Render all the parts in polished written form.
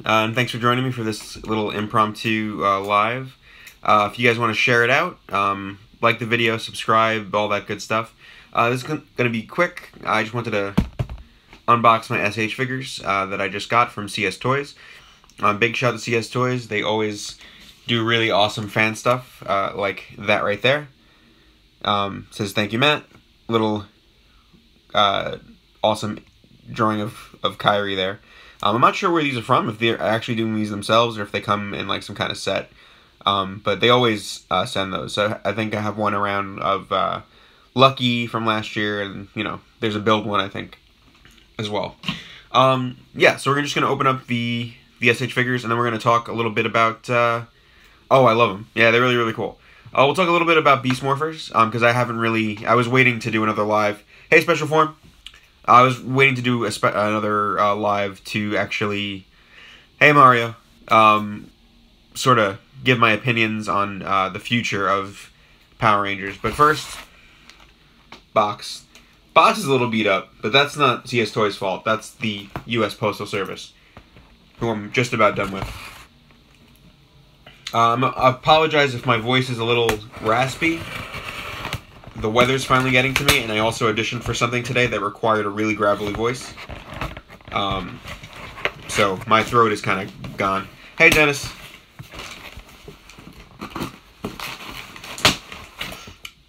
and thanks for joining me for this little impromptu live. If you guys want to share it out, like the video, subscribe, all that good stuff. This is going to be quick. I just wanted to unbox my SH figures that I just got from CSToys. Big shout out to CSToys. They always do really awesome fan stuff, like that right there. Says thank you, Matt. Little awesome drawing of Kyrie there. I'm not sure where these are from, if they're actually doing these themselves or if they come in like some kind of set. But they always send those. So I think I have one around of Lucky from last year, and you know, there's a build one I think as well. Yeah, so we're just gonna open up the SH figures, and then we're gonna talk a little bit about. Oh, I love them. Yeah, they're really cool. We'll talk a little bit about Beast Morphers, because I haven't really. I was waiting to do another live. Hey, Special Form. I was waiting to do another live to actually. Hey, Mario. Sort of give my opinions on the future of Power Rangers, but first, Box. Box is a little beat up, but that's not CSToys' fault. That's the U.S. Postal Service, who I'm just about done with. I apologize if my voice is a little raspy. The weather's finally getting to me, and I also auditioned for something today that required a really gravelly voice. So my throat is kind of gone. Hey, Dennis.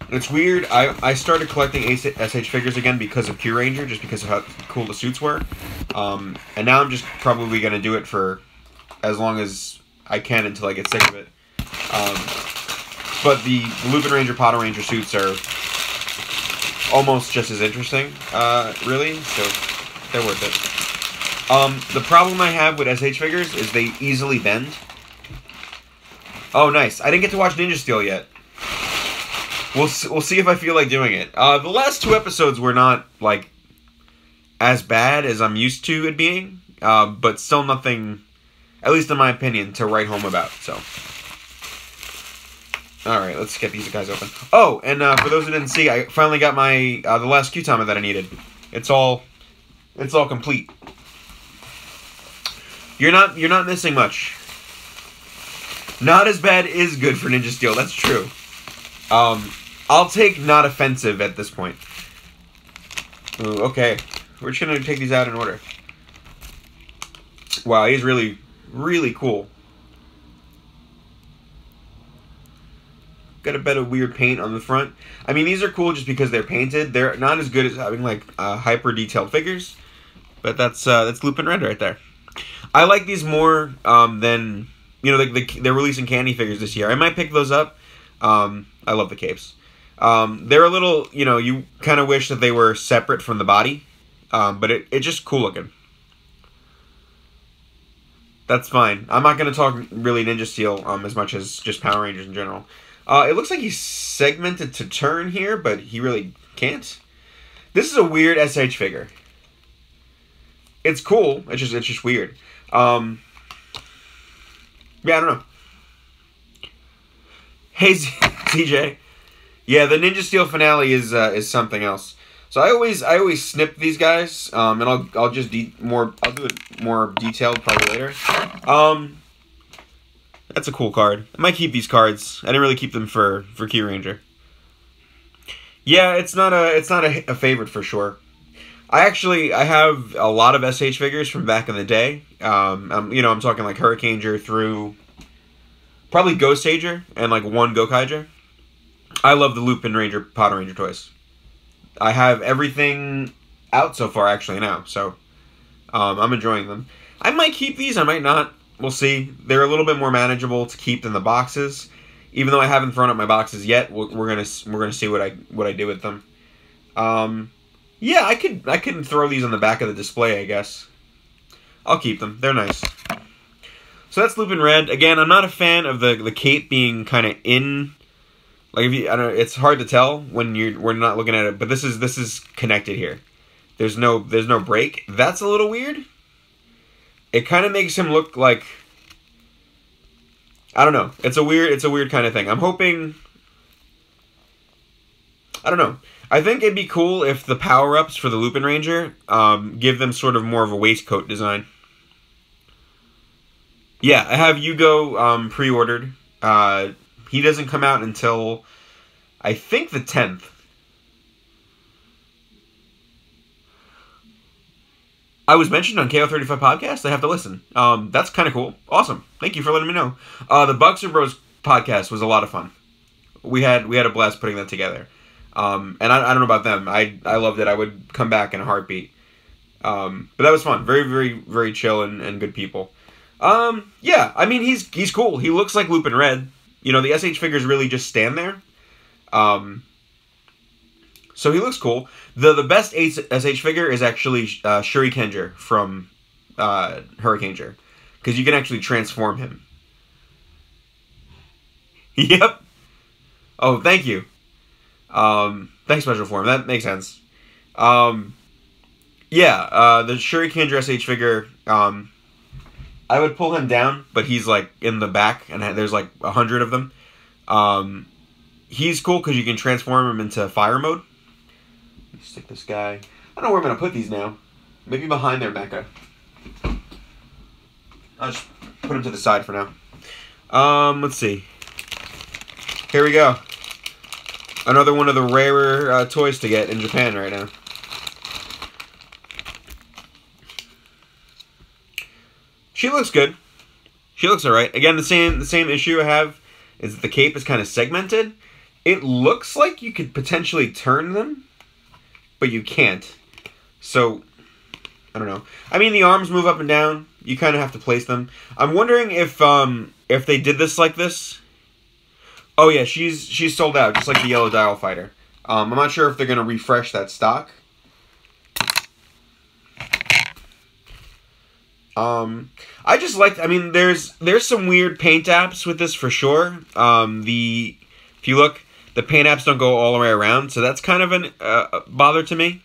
It's weird. I started collecting SH figures again because of Ranger, just because of how cool the suits were. And now I'm just probably going to do it for as long as I can until I get sick of it. But the Lupinranger, Patoranger suits are almost just as interesting, really, so they're worth it. The problem I have with SH figures is they easily bend. Oh, nice. I didn't get to watch Ninja Steel yet. We'll see if I feel like doing it. The last two episodes were not, like, as bad as I'm used to it being, but still nothing, at least in my opinion, to write home about, so. Alright, let's get these guys open. Oh, and for those who didn't see, I finally got my, the last Q-Timer that I needed. It's all complete. You're not missing much. Not as bad is good for Ninja Steel, that's true. I'll take not offensive at this point. Ooh, okay. We're just gonna take these out in order. Wow, he's really cool. Got a bit of weird paint on the front. I mean, these are cool just because they're painted. They're not as good as having like hyper detailed figures, but that's Lupinranger right there. I like these more than, you know, they're releasing candy figures this year. I might pick those up. I love the capes. They're a little, you know, you kind of wish that they were separate from the body, but it's just cool looking. That's fine. I'm not going to talk really Ninja Steel as much as just Power Rangers in general. It looks like he's segmented to turn here, but he really can't. This is a weird SH figure. It's cool. It's just weird. Yeah, I don't know. Hey, CJ. Yeah, the Ninja Steel finale is something else. So I always snip these guys, and I'll just do it more detailed probably later. That's a cool card. I might keep these cards. I didn't really keep them for Ranger. Yeah, it's not a favorite for sure. I have a lot of SH figures from back in the day. You know, I'm talking like Hurricaneger through probably Ghostager and like one Gokaiger. I love the Lupinranger, Patoranger toys. I have everything out so far actually now, so I'm enjoying them. I might keep these, I might not. We'll see. They're a little bit more manageable to keep than the boxes. Even though I haven't thrown up my boxes yet, we're gonna see what I do with them. Yeah, I could throw these on the back of the display, I guess. I'll keep them. They're nice. So that's Lupin Red. Again, I'm not a fan of the cape being kind of in. Like I don't know, it's hard to tell when we're not looking at it, but this is connected here. There's no break. That's a little weird. It kind of makes him look like, I don't know. It's a weird kind of thing. I'm hoping, I don't know. I think it'd be cool if the power-ups for the Lupinranger give them sort of more of a waistcoat design. Yeah, I have Yugo pre-ordered. He doesn't come out until, I think, the 10th. I was mentioned on KO35 podcast. I have to listen. That's kind of cool. Awesome. Thank you for letting me know. The Bucks and Bros podcast was a lot of fun. We had a blast putting that together. And I don't know about them. I loved it. I would come back in a heartbeat. But that was fun. Very, very, very chill and good people. Yeah, I mean, he's cool. He looks like Lupin Red. You know, the SH figures really just stand there. So he looks cool. The best SH figure is actually Shurikenger from Hurricaneger. Because you can actually transform him. Yep. Oh, thank you. Thanks, Special Form. That makes sense. Yeah, the Shurikenger SH figure, I would pull him down, but he's, like, in the back, and there's, like, 100 of them. He's cool because you can transform him into fire mode. Let me stick this guy. I don't know where I'm going to put these now. Maybe behind there, Mecha. I'll just put him to the side for now. Let's see. Here we go. Another one of the rarer toys to get in Japan right now. She looks good. She looks alright. Again, the same issue I have is that the cape is kind of segmented. It looks like you could potentially turn them, but you can't. So, I don't know. I mean, the arms move up and down. You kind of have to place them. I'm wondering if they did this like this. Oh yeah, she's sold out, just like the Yellow Dial Fighter. I'm not sure if they're gonna refresh that stock. I just liked. I mean, there's some weird paint apps with this for sure. If you look, the paint apps don't go all the way around, so that's kind of an bother to me.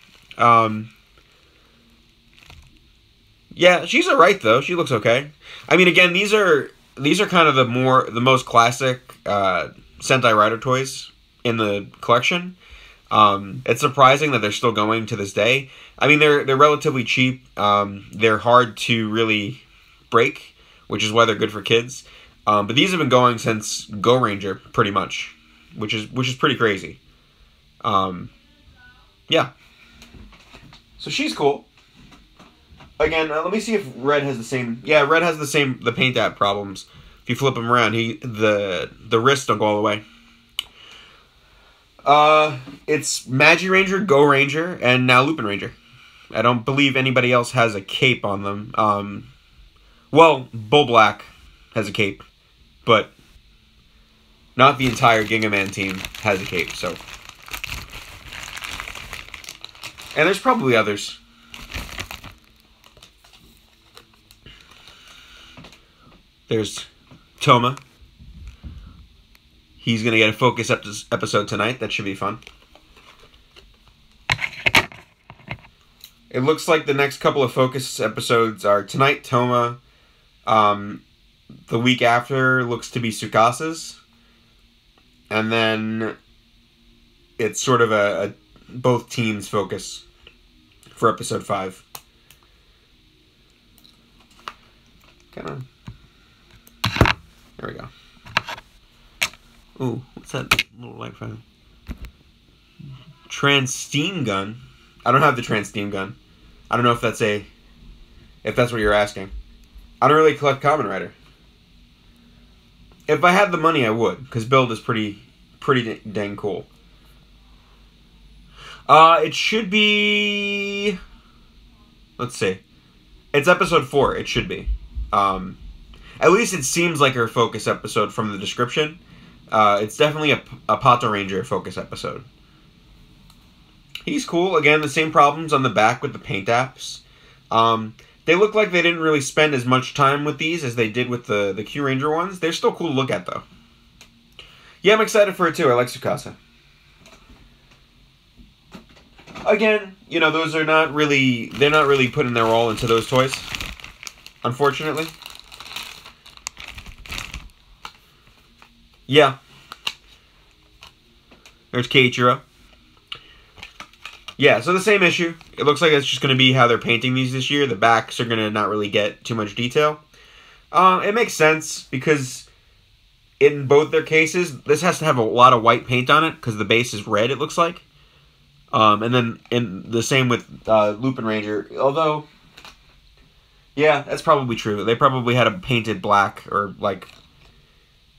Yeah, she's alright though. She looks okay. I mean, again, these are kind of the most classic Sentai Rider toys in the collection. It's surprising that they're still going to this day. I mean, they're relatively cheap. They're hard to really break, which is why they're good for kids. But these have been going since Go Ranger, pretty much, which is pretty crazy. Yeah. So she's cool. Again, let me see if Red has the same. Yeah, Red has the paint app problems. If you flip him around, the wrists don't go all the way. It's Magiranger, Go Ranger, and now Lupinranger. I don't believe anybody else has a cape on them. Well, Bull Black has a cape, but not the entire Gingaman team has a cape, so. And there's probably others. There's Toma. He's going to get a Focus episode tonight. That should be fun. It looks like the next couple of Focus episodes are tonight, Toma. The week after looks to be Tsukasa's. And then it's sort of a both teams Focus for episode 5. Kind of. There we go. Ooh, what's that little light fire? Trans Steam Gun. I don't have the Trans Steam Gun. I don't know if that's what you're asking. I don't really collect Kamen Rider. If I had the money, I would, because Build is pretty dang cool. It should be. Let's see. It's episode 4. It should be. At least it seems like her Focus episode from the description. It's definitely a Patoranger Focus episode. He's cool. Again, the same problems on the back with the paint apps. They look like they didn't really spend as much time with these as they did with the Q Ranger ones. They're still cool to look at, though. Yeah, I'm excited for it, too. I like Tsukasa. Again, you know, they're not really putting their all into those toys, unfortunately. Yeah. There's Keiichiro. Yeah, so the same issue. It looks like it's just going to be how they're painting these this year. The backs are going to not really get too much detail. It makes sense because in both their cases, this has to have a lot of white paint on it because the base is red, it looks like. And then in the same with Lupinranger, although, yeah, that's probably true. They probably had a painted black or like,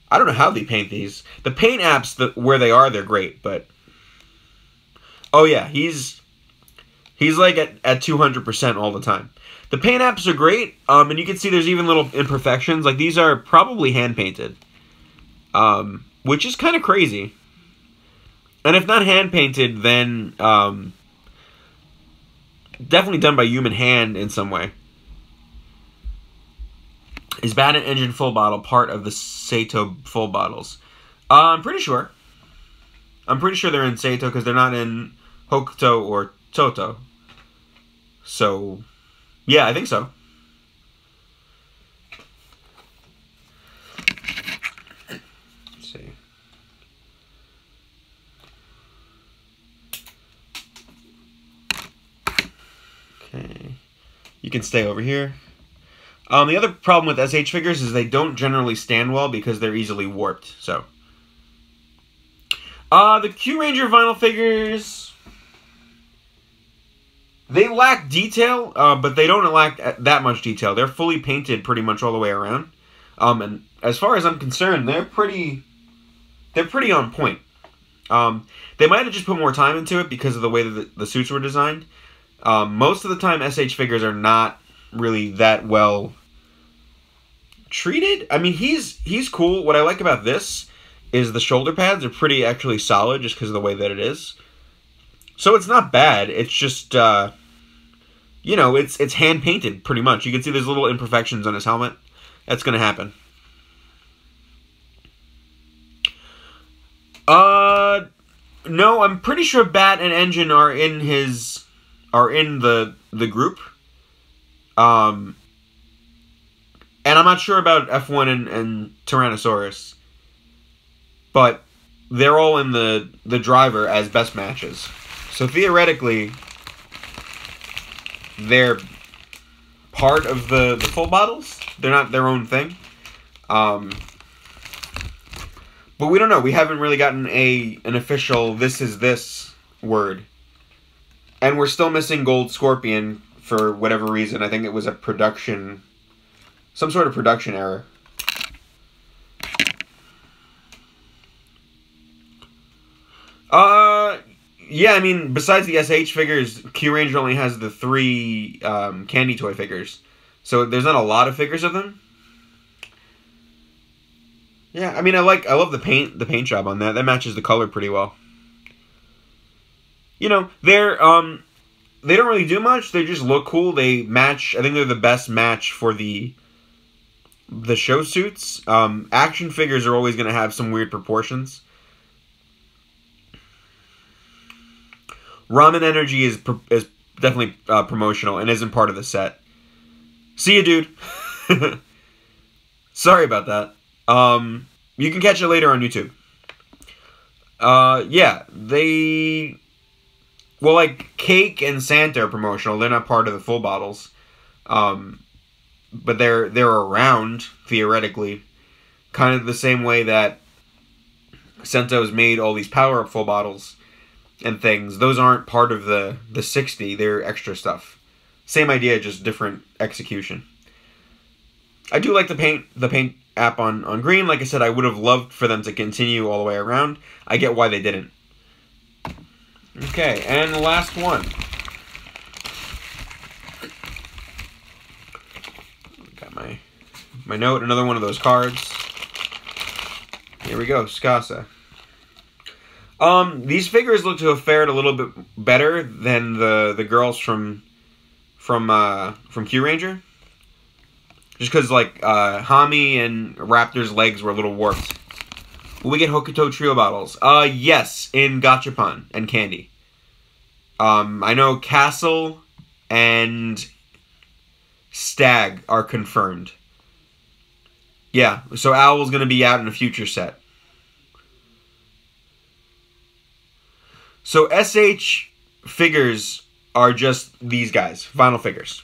I don't know how they paint these. The paint apps where they are, they're great, but oh yeah, he's like at 200% all the time. The paint apps are great, and you can see there's even little imperfections. Like these are probably hand painted, which is kind of crazy. And if not hand painted, then definitely done by human hand in some way. Is Bat and Engine full bottle part of the CSToys full bottles? I'm pretty sure. I'm pretty sure they're in CSToys because they're not in Hokuto or Toto. So, yeah, I think so. Let's see. Okay. You can stay over here. The other problem with SH figures is they don't generally stand well because they're easily warped. So, the Q-Ranger vinyl figures, they lack detail, but they don't lack that much detail. They're fully painted pretty much all the way around. And as far as I'm concerned, they're pretty on point. They might have just put more time into it because of the way that the suits were designed. Most of the time, SH figures are not really that well treated. I mean, he's cool. What I like about this is the shoulder pads are pretty actually solid just because of the way that it is. So it's not bad. It's just, you know, it's hand painted pretty much. You can see there's little imperfections on his helmet. That's going to happen. No, I'm pretty sure Bat and Engine are in the group. And I'm not sure about F1 and Tyrannosaurus. But they're all in the driver as best matches. So theoretically, they're part of the full bottles. They're not their own thing. But we don't know. We haven't really gotten an official this is this word. And we're still missing Gold Scorpion for whatever reason. I think it was a production, some sort of production error. Yeah, I mean, besides the SH figures, Q-Ranger only has the 3 candy toy figures. So there's not a lot of figures of them. Yeah, I mean, I love the paint job on that. That matches the color pretty well. You know, they don't really do much. They just look cool. They match. I think they're the best match for the show suits. Action figures are always going to have some weird proportions. Ramen Energy is definitely promotional and isn't part of the set. See you, dude. Sorry about that. You can catch it later on YouTube. Yeah, well, like, Cake and Santa are promotional. They're not part of the full bottles. But they're around, theoretically. Kind of the same way that Sento's made all these power-up full bottles and things. Those aren't part of the 60. They're extra stuff. Same idea, just different execution. I do like the paint app on green. Like I said, I would have loved for them to continue all the way around. I get why they didn't. Okay, and the last one. Got my note, another one of those cards. Here we go, Skasa. These figures look to have fared a little bit better than the girls from Q-Ranger. Just because, like, Hami and Raptor's legs were a little warped. Will we get Hokuto Trio bottles? Yes, in Gachapon and Candy. I know Castle and Stag are confirmed. Yeah, so Owl's going to be out in a future set. So SH figures are just these guys, vinyl figures.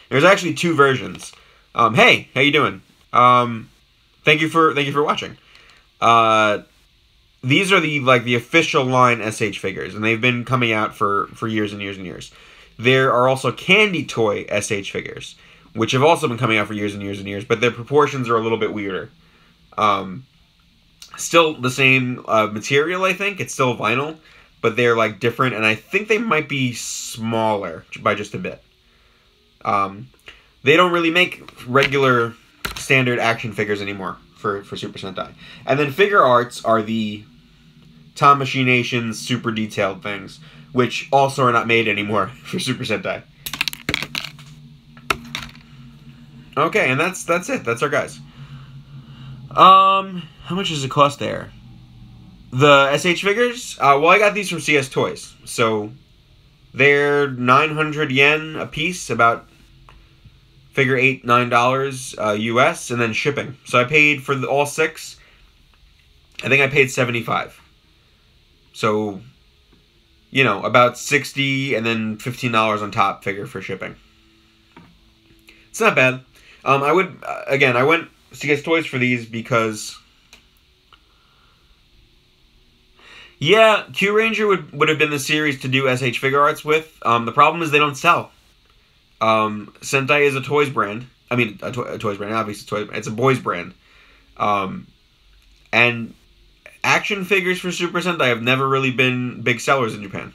There's actually 2 versions. Hey, how you doing? Thank you for watching. These are the official line SH figures, and they've been coming out for years and years and years. There are also Candy Toy SH figures, which have also been coming out for years and years and years, but their proportions are a little bit weirder. Still the same material, I think. It's still vinyl, but they're like different, and I think they might be smaller by just a bit. They don't really make regular standard action figures anymore for Super Sentai. And then Figure Arts are the Tom Machination super detailed things, which also are not made anymore for Super Sentai. Okay, and that's it. That's our guys. How much does it cost there? The SH figures? Well, I got these from CSToys. So, they're 900 yen a piece, about figure $8-9 US, and then shipping. So I paid for all 6. I think I paid $75. So, you know, about $60 and then $15 on top figure for shipping. It's not bad. I went CSToys for these because, yeah, Kyuranger would have been the series to do SH Figure Arts with. The problem is they don't sell. Sentai is a toys brand. I mean, a toys brand. Obviously, it's a boys brand. And action figures for Super Sentai have never really been big sellers in Japan.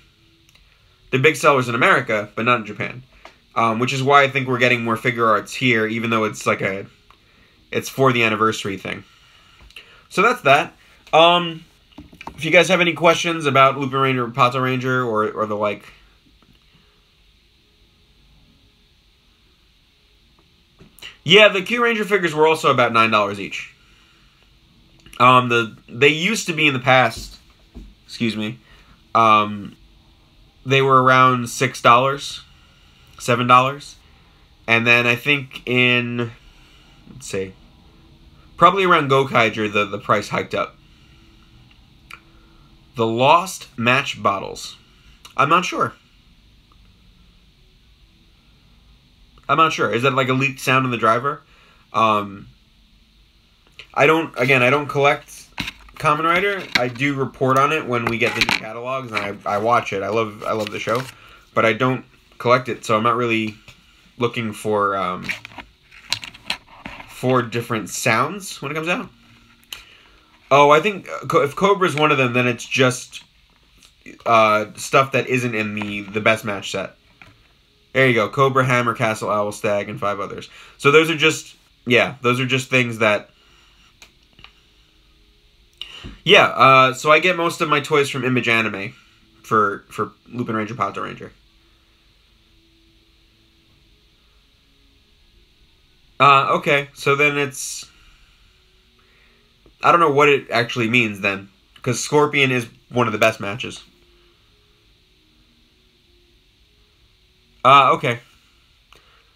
They're big sellers in America, but not in Japan. Which is why I think we're getting more Figure Arts here, even though it's like it's for the anniversary thing. So that's that. If you guys have any questions about Lupinranger or Patoranger or the like, yeah, the Kyuranger figures were also about $9 each. They used to be in the past, excuse me, they were around $6, $7, and then I think in, let's see, probably around Gokaiger the price hiked up. The Lost Match Bottles. I'm not sure. Is that like a leaked sound in the driver? I don't collect Kamen Rider. I do report on it when we get the new catalogs, and I watch it. I love the show, but I don't collect it, so I'm not really looking for different sounds when it comes out. Oh, I think if Cobra's one of them, then it's just stuff that isn't in the best match set. There you go. Cobra, Hammer, Castle, Owl, Stag, and 5 others. So those are just, yeah, those are just things that, yeah, so I get most of my toys from Image Anime for Lupinranger, Patoranger. Okay, so then it's, I don't know what it actually means then, because Scorpion is one of the best matches. Okay.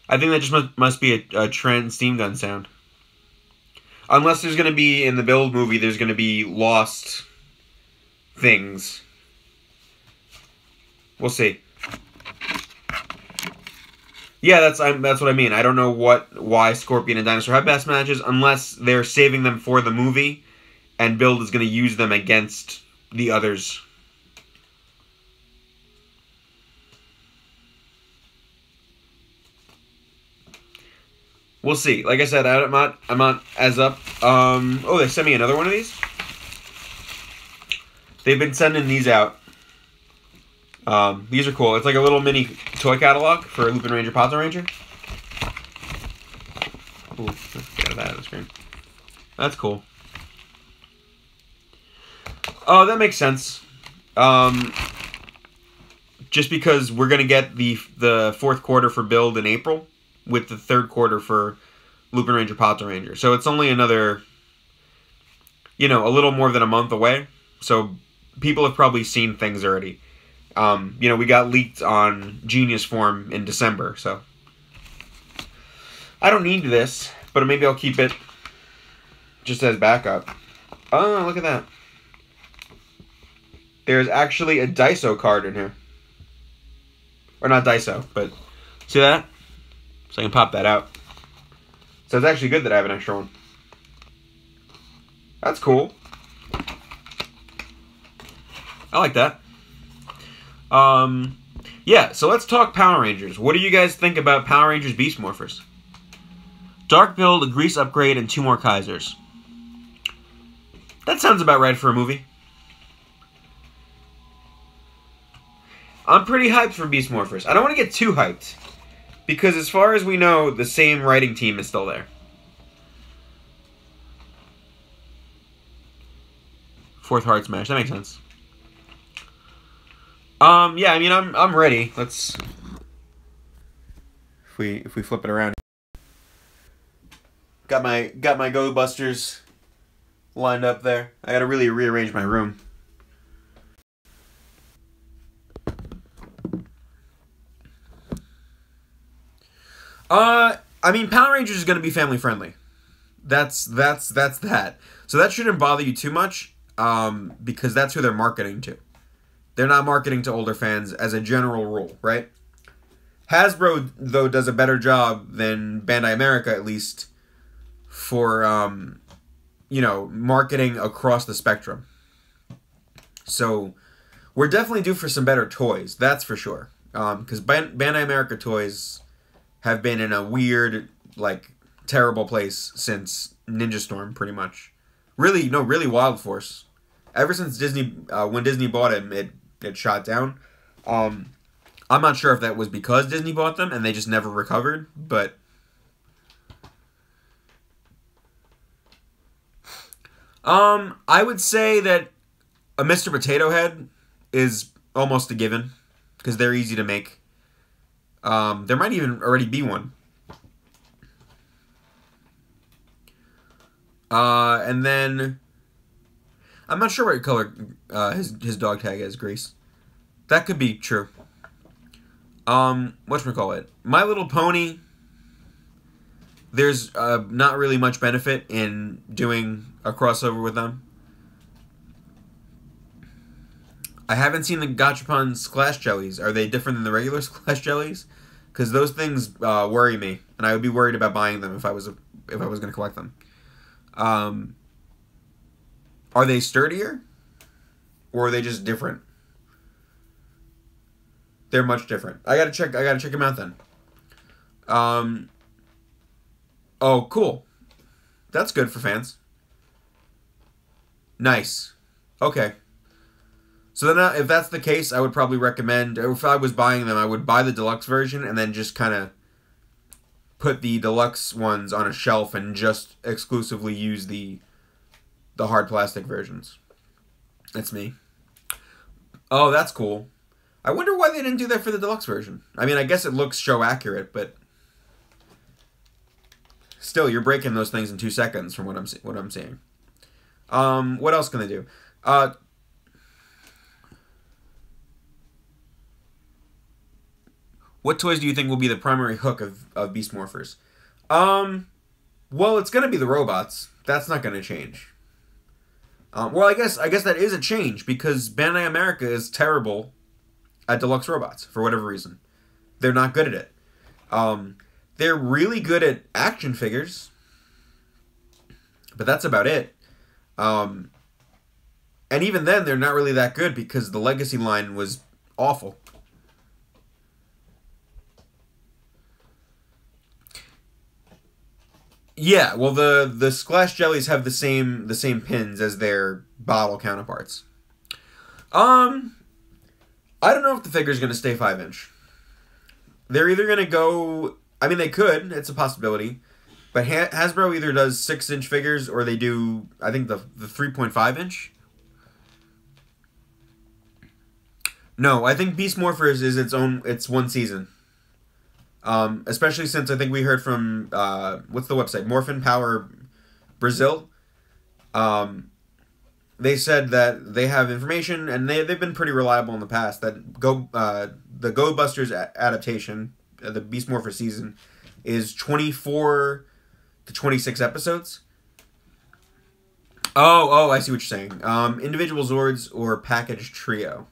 I think that just must be a Trent steam gun sound. Unless there's going to be, in the Build movie, there's going to be lost things. We'll see. Yeah, that's what I mean. I don't know why Scorpion and Dinosaur have best matches, unless they're saving them for the movie, and Build is going to use them against the others. We'll see. Like I said, I'm not as up. Oh, they sent me another one of these. They've been sending these out. These are cool. It's like a little mini toy catalog for Lupinranger, Patoranger. Ooh, let's get that out of the screen. That's cool. Oh, that makes sense. Just because we're gonna get the 4th quarter for Build in April, with the 3rd quarter for Lupinranger, Patoranger. So it's only another, you know, a little more than a month away. So people have probably seen things already. You know, we got leaked on Genius Form in December, so I don't need this, but maybe I'll keep it just as backup. Oh, look at that. There's actually a Daiso card in here. Or not Daiso, but see that? So I can pop that out. It's So it's actually good that I have an extra one. That's cool. I like that. Yeah, so let's talk Power Rangers. What do you guys think about Power Rangers Beast Morphers? Dark build, a grease upgrade, and 2 more Kaisers. That sounds about right for a movie. I'm pretty hyped for Beast Morphers. I don't want to get too hyped, because as far as we know, the same writing team is still there. 4th Heart Smash. That makes sense. Yeah, I mean, I'm ready. Let's if we flip it around. Got my Go Busters lined up there. I gotta really rearrange my room. I mean, Power Rangers is gonna be family friendly. That's that. So that shouldn't bother you too much, because that's who they're marketing to. They're not marketing to older fans as a general rule, right? Hasbro, though, does a better job than Bandai America, at least, for, you know, marketing across the spectrum. So, we're definitely due for some better toys, that's for sure. Because Bandai America toys have been in a weird, like, terrible place since Ninja Storm, pretty much. Really Wild Force. Ever since Disney, when Disney bought him, it shot down. I'm not sure if that was because Disney bought them and they just never recovered, but I would say that a Mr. Potato Head is almost a given because they're easy to make. There might even already be one. And then I'm not sure what color his dog tag is, Grace. That could be true. Whatchamacallit? My Little Pony, there's not really much benefit in doing a crossover with them. I haven't seen the Gachapon Splash Jellies. Are they different than the regular Splash Jellies? Because those things worry me, and I would be worried about buying them if I was going to collect them. Are they sturdier? Or are they just different? They're much different. I gotta check them out then. Oh, cool. That's good for fans. Nice. Okay. So then if that's the case, I would probably recommend, or if I was buying them, I would buy the deluxe version and then just kind of put the deluxe ones on a shelf and just exclusively use the hard plastic versions. That's me. Oh, that's cool. I wonder why they didn't do that for the deluxe version. I mean, I guess it looks show accurate, but still, you're breaking those things in 2 seconds from what I'm seeing. What else can they do? What toys do you think will be the primary hook of Beast Morphers? Well, it's gonna be the robots. That's not gonna change. Well, I guess that is a change because Bandai America is terrible at deluxe robots for whatever reason. They're not good at it. They're really good at action figures, but that's about it. And even then, they're not really that good because the Legacy line was awful. Yeah, well, the Splash Jellies have the same pins as their bottle counterparts. I don't know if the figure's going to stay 5-inch. They're either going to go... I mean, they could. It's a possibility. But Hasbro either does 6-inch figures or they do, I think, the 3.5-inch. No, I think Beast Morphers is it's one season. Especially since I think we heard from, what's the website? Morphin Power Brazil. They said that they have information, and they've been pretty reliable in the past, that the Go Busters adaptation, the Beast Morpher season, is 24 to 26 episodes. Oh, I see what you're saying. Individual Zords or package trio.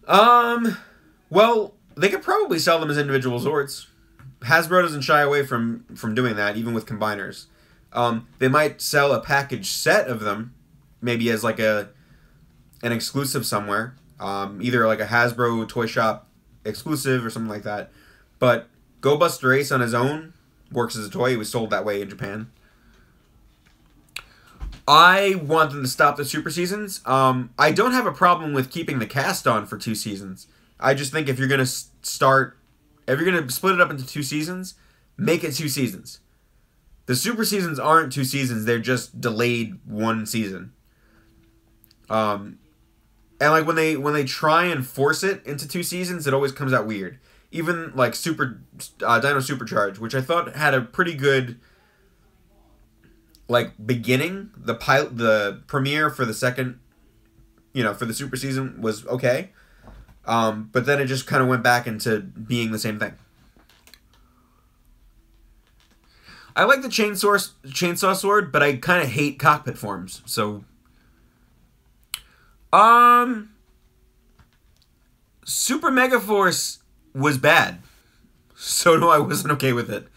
Well, they could probably sell them as individual Zords. Hasbro doesn't shy away from doing that, even with combiners. They might sell a package set of them, maybe as like an exclusive somewhere, either like a Hasbro Toy Shop exclusive or something like that. But Go Buster Ace on his own works as a toy. It was sold that way in Japan. I want them to stop the Super Seasons. I don't have a problem with keeping the cast on for 2 seasons. I just think if you're going to if you're going to split it up into 2 seasons, make it 2 seasons. The Super Seasons aren't 2 seasons, they're just delayed 1 season. And like when they try and force it into 2 seasons, it always comes out weird. Even like Dino Supercharge, which I thought had a pretty good like beginning. The premiere for the second, for the Super Season was okay. But then it just kind of went back into being the same thing. I like the chainsaw sword, but I kind of hate cockpit forms. So, Super Mega Force was bad. So no, I wasn't okay with it.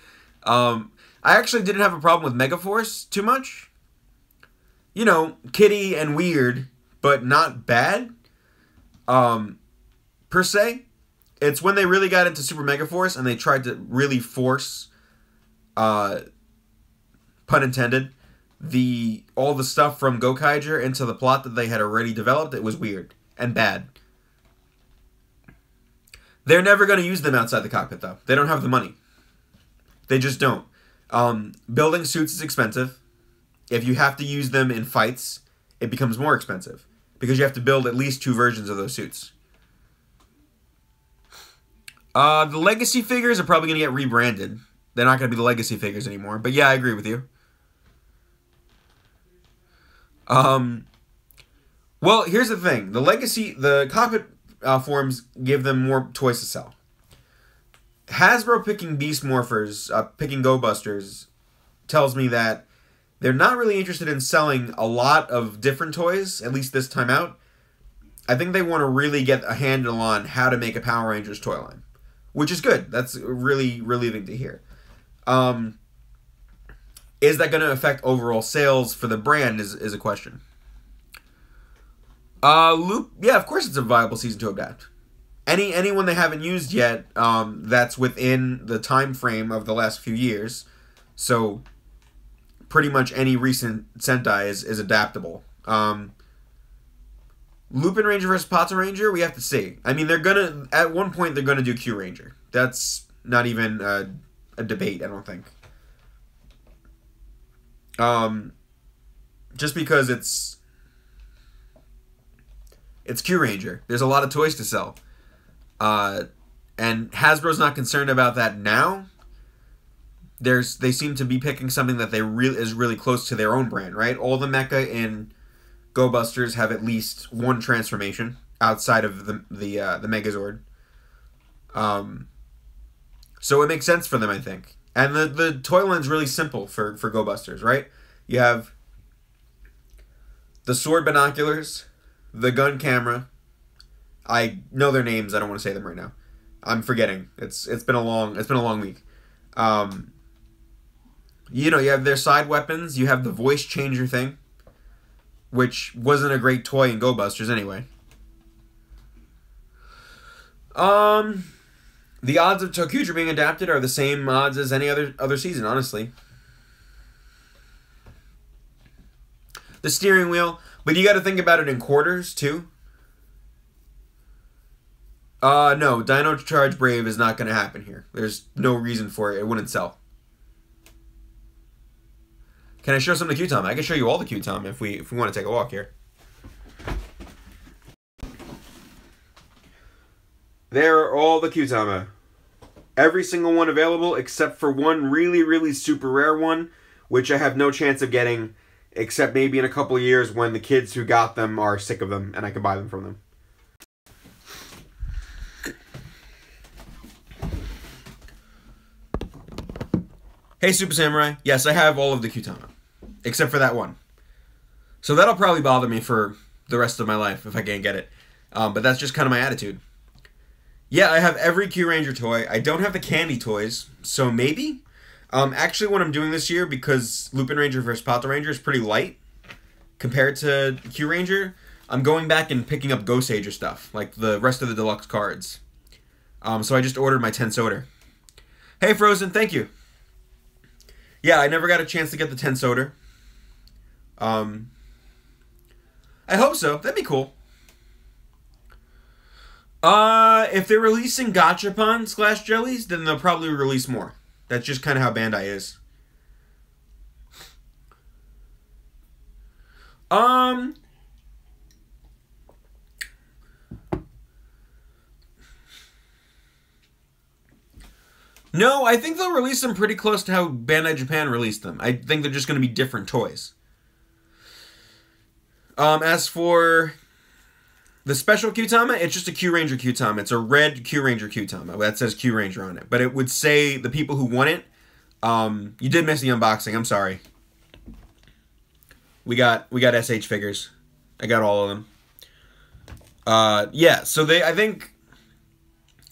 I actually didn't have a problem with Mega Force too much. Kitty and weird, but not bad. Per se. It's when they really got into Super Mega Force and they tried to really force, pun intended, all the stuff from Gokaiger into the plot that they had already developed. It was weird and bad. They're never going to use them outside the cockpit, though. They don't have the money. They just don't. Building suits is expensive. If you have to use them in fights, it becomes more expensive because you have to build at least 2 versions of those suits. The Legacy figures are probably going to get rebranded. They're not going to be the Legacy figures anymore. But yeah, I agree with you. Well, here's the thing. The cockpit forms give them more toys to sell. Hasbro picking Beast Morphers, picking Go Busters, tells me that they're not really interested in selling a lot of different toys, at least this time out. I think they want to really get a handle on how to make a Power Rangers toy line, which is good. That's really relieving to hear. Is that going to affect overall sales for the brand is a question. Yeah, of course it's a viable season to adapt. Anyone they haven't used yet, that's within the time frame of the last few years. So pretty much any recent Sentai is adaptable. Lupinranger versus Patoranger, we have to see. I mean, at one point they're gonna do Q-Ranger. That's not even a debate, I don't think. Just because it's Q-Ranger. There's a lot of toys to sell. And Hasbro's not concerned about that now. They seem to be picking something that is really close to their own brand, right? All the mecha in Go Busters have at least one transformation outside of the Megazord. So it makes sense for them, I think. And the toy line's really simple for Go Busters, right? You have the sword binoculars, the gun camera. I know their names. I don't want to say them right now. I'm forgetting. It's been a long week. You have their side weapons. You have the voice changer thing, which wasn't a great toy in Go Busters anyway. The odds of Tokuger being adapted are the same odds as any other season, honestly. The steering wheel, but you got to think about it in quarters too. No, Dino Charge Brave is not going to happen here. There's no reason for it. It wouldn't sell. Can I show some of the Q-Tom? I can show you all the Q-Tom if we want to take a walk here. There are all the Q-Tama. Every single one available except for one really, really super rare one, which I have no chance of getting, except maybe in a couple of years when the kids who got them are sick of them and I can buy them from them. Hey, Super Samurai. Yes, I have all of the Q-Tama, except for that one. So that'll probably bother me for the rest of my life if I can't get it. But that's just kind of my attitude. Yeah, I have every Kyuranger toy. I don't have the candy toys, so maybe. Actually, what I'm doing this year, because Lupinranger vs. Patoranger is pretty light compared to Kyuranger, I'm going back and picking up Ghost Ager stuff, like the rest of the deluxe cards. So I just ordered my 10 Soda. Hey, Frozen, thank you. Yeah, I never got a chance to get the 10 Soda. I hope so. That'd be cool. If they're releasing Gachapon Splash Jellies, then they'll probably release more. That's just kind of how Bandai is. No, I think they'll release them pretty close to how Bandai Japan released them. I think they're just going to be different toys. As for the special Q-Tama, it's just a Kyuranger Q-Tama. It's a red Kyuranger Q-Tama that says Kyuranger on it. But it would say the people who won it. You did miss the unboxing. I'm sorry. We got SH figures. I got all of them. Yeah. So I think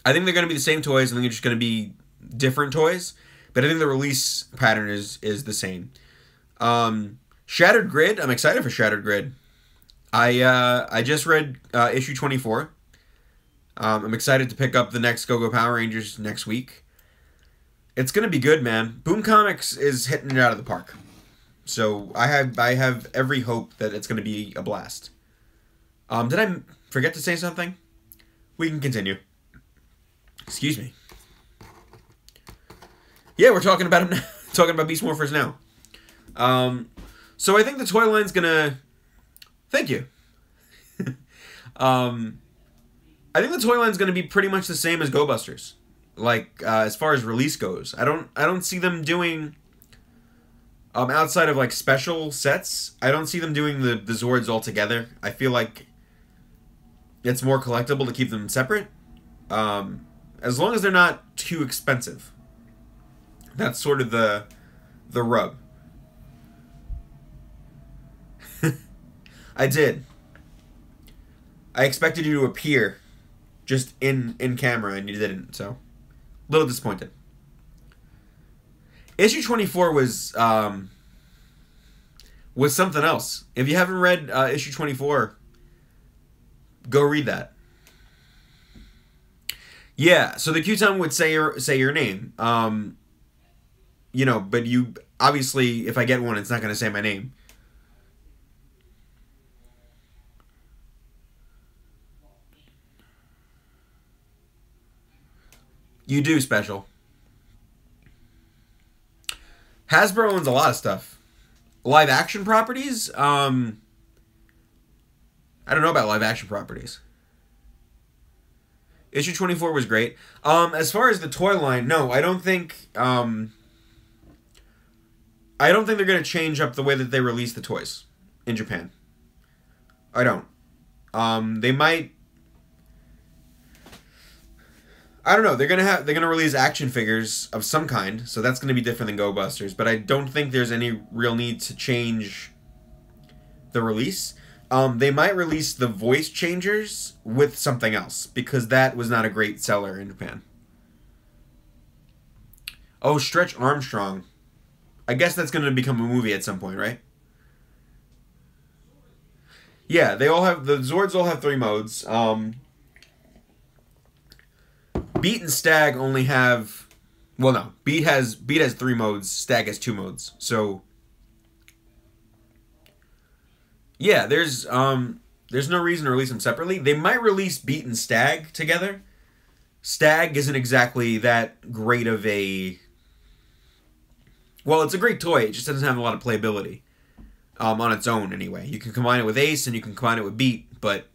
they're going to be the same toys. I think they're just going to be different toys. But I think the release pattern is the same. Shattered Grid. I'm excited for Shattered Grid. I just read issue 24. I'm excited to pick up the next Go-Go Power Rangers next week. It's gonna be good, man. Boom Comics is hitting it out of the park. So I have every hope that it's gonna be a blast. Did I forget to say something? We can continue. Excuse me. Yeah, we're talking about him now. Talking about Beast Morphers now. So I think the toy line's gonna. Thank you. I think the toy line's gonna be pretty much the same as Go Busters. Like as far as release goes, I don't see them doing. Outside of like special sets, I don't see them doing the Zords all together. I feel like it's more collectible to keep them separate. As long as they're not too expensive. That's sort of the rub. I did. I expected you to appear just in camera and you didn't, so a little disappointed. Issue 24 was something else. If you haven't read issue 24, go read that. Yeah, so the Q-Tama would say your name. You know, but you obviously, if I get one, it's not going to say my name. You do, Special. Hasbro owns a lot of stuff. Live action properties? I don't know about live action properties. Issue 24 was great. As far as the toy line, no, I don't think they're going to change up the way that they release the toys in Japan. I don't. They might. I don't know. They're gonna release action figures of some kind, so that's gonna be different than Go Busters. But I don't think there's any real need to change the release. They might release the voice changers with something else because that was not a great seller in Japan. Oh, Stretch Armstrong. I guess that's gonna become a movie at some point, right? Yeah, the Zords all have 3 modes. Beat and Stag only have, well, no. Beat has 3 modes. Stag has 2 modes. So yeah, there's no reason to release them separately. They might release Beat and Stag together. Stag isn't exactly that great of a. Well, it's a great toy. It just doesn't have a lot of playability on its own. Anyway, you can combine it with Ace and you can combine it with Beat, but.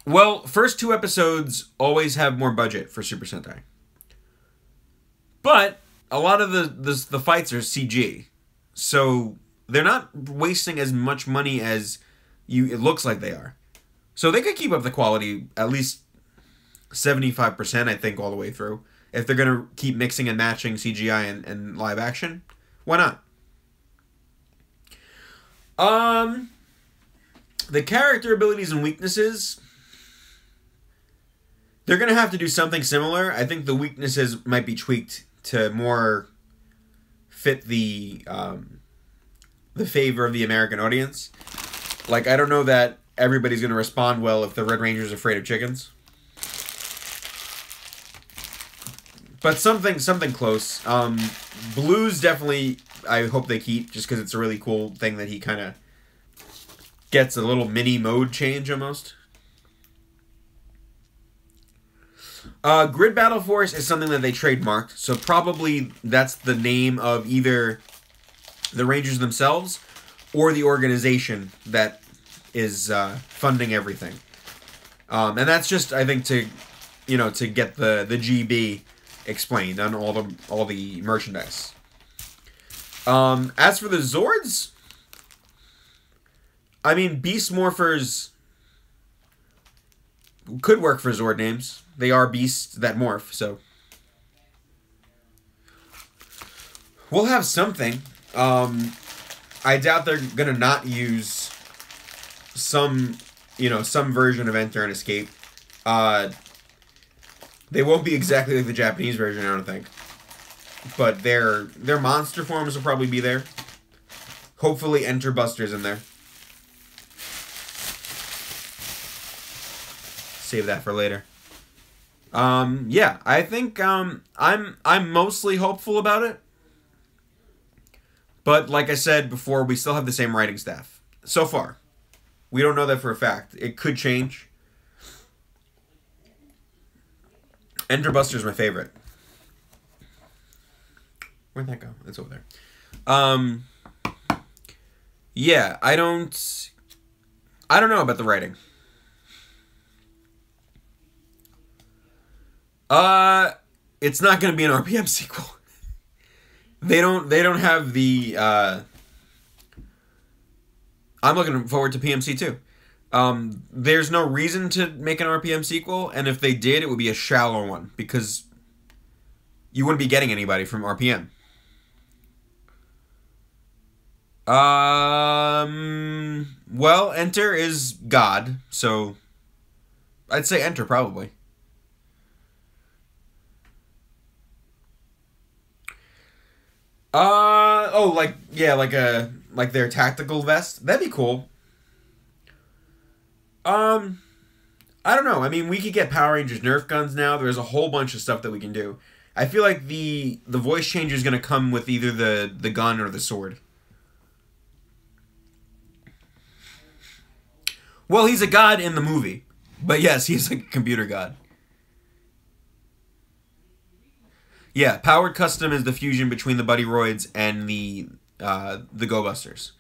Well, first 2 episodes always have more budget for Super Sentai. But a lot of the fights are CG. So they're not wasting as much money as it looks like they are. So they could keep up the quality at least 75%, I think, all the way through. If they're going to keep mixing and matching CGI and live action, why not? The character abilities and weaknesses, they're going to have to do something similar. I think the weaknesses might be tweaked to more fit the favor of the American audience. Like, I don't know that everybody's going to respond well if the Red Ranger's afraid of chickens. But something close. Blues definitely, I hope they keep, just because it's a really cool thing that he kind of gets a little mini mode change almost. Grid Battle Force is something that they trademarked, so probably that's the name of either the Rangers themselves or the organization that is funding everything. And that's just, I think, to get the GB explained on all the merchandise. As for the Zords, I mean, Beast Morphers could work for Zord names. They are beasts that morph, so we'll have something. I doubt they're gonna not use some version of Enter and Escape. They won't be exactly like the Japanese version, I don't think. But their monster forms will probably be there. Hopefully Enter Buster's in there. Save that for later. Yeah, I think I'm mostly hopeful about it. But like I said before, we still have the same writing staff. So far. We don't know that for a fact. It could change. Enter Buster's my favorite. Where'd that go? It's over there. Yeah, I don't know about the writing. It's not going to be an RPM sequel. They don't have the I'm looking forward to PMC too. There's no reason to make an RPM sequel, and if they did, it would be a shallow one, because you wouldn't be getting anybody from RPM. Well, Enter is God, so I'd say Enter probably. Like their tactical vest. That'd be cool. I don't know. I mean, we could get Power Rangers Nerf guns now. There's a whole bunch of stuff that we can do. I feel like the voice changer is going to come with either the gun or the sword. Well, he's a god in the movie. But yes, he's a computer god. Yeah, Powered Custom is the fusion between the Buddy Roids and the Go Busters.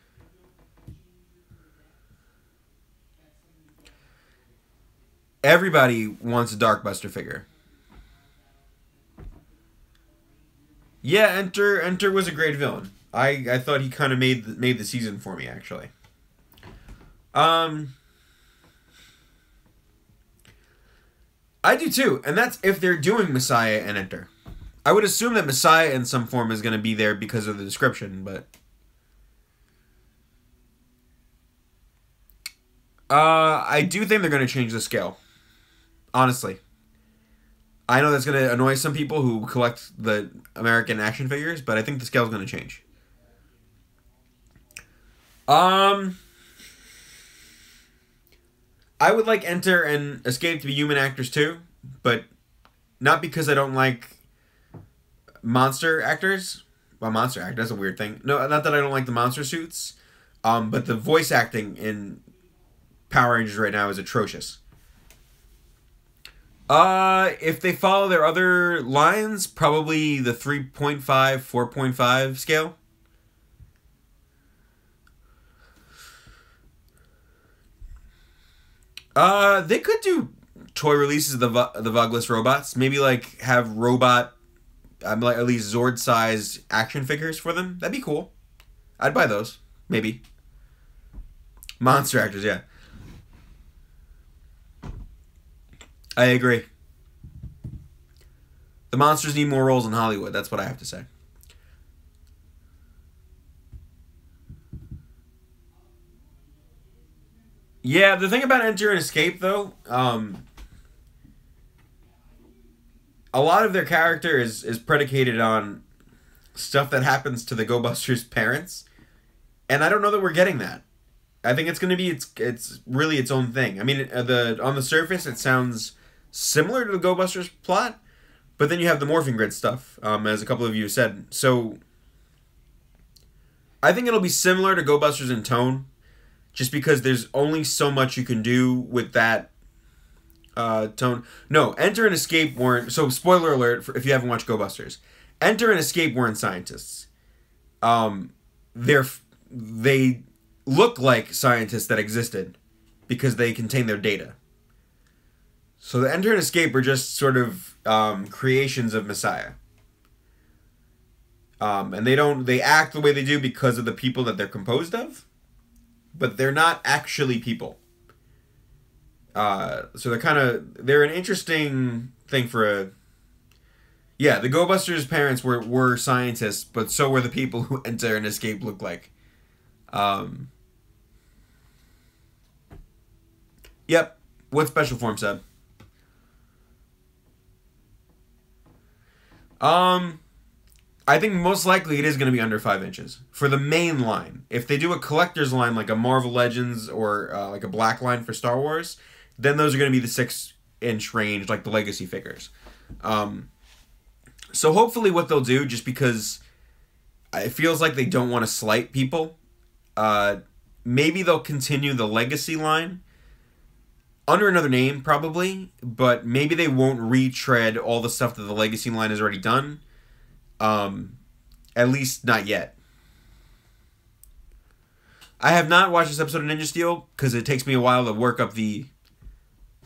Everybody wants a Dark Buster figure. Yeah, Enter was a great villain. I thought he kind of made the season for me, actually. I do too, and that's if they're doing Messiah and Enter. I would assume that Messiah in some form is going to be there because of the description, but I do think they're going to change the scale. Honestly. I know that's going to annoy some people who collect the American action figures, but I think the scale is going to change. I would like Enter and Escape to be human actors too, but not because I don't like monster actors. Well, monster actor, that's a weird thing. No, not that I don't like the monster suits, but the voice acting in Power Rangers right now is atrocious. If they follow their other lines, probably the 3.5, 4.5 scale. They could do toy releases of the Vugless robots. Maybe like have robot, like at least Zord-sized action figures for them. That'd be cool. I'd buy those. Maybe. Monster actors, yeah. I agree. The monsters need more roles in Hollywood. That's what I have to say. Yeah, the thing about Enter and Escape, though, a lot of their character is predicated on stuff that happens to the Go Busters' parents, and I don't know that we're getting that. I think it's going to be it's really its own thing. I mean, on the surface, it sounds similar to the Go Busters plot, but then you have the morphing grid stuff, as a couple of you said. So I think it'll be similar to Go Busters in tone, just because there's only so much you can do with that tone. No, Enter and Escape weren't. So spoiler alert if you haven't watched Go Busters. Enter and Escape weren't scientists. They look like scientists that existed because they contain their data. So the Enter and Escape are just sort of creations of Messiah. And they act the way they do because of the people that they're composed of, but they're not actually people. So they're an interesting thing for a... Yeah, the Go Busters' parents were scientists, but so were the people who Enter and Escape look like. Yep. What special form said? I think most likely it is going to be under 5 inches. For the main line. If they do a collector's line like a Marvel Legends or like a black line for Star Wars, then those are going to be the 6-inch range like the Legacy figures. So hopefully what they'll do, just because it feels like they don't want to slight people, maybe they'll continue the Legacy line under another name probably, but maybe they won't retread all the stuff that the Legacy line has already done. At least not yet. I have not watched this episode of Ninja Steel because it takes me a while to work up the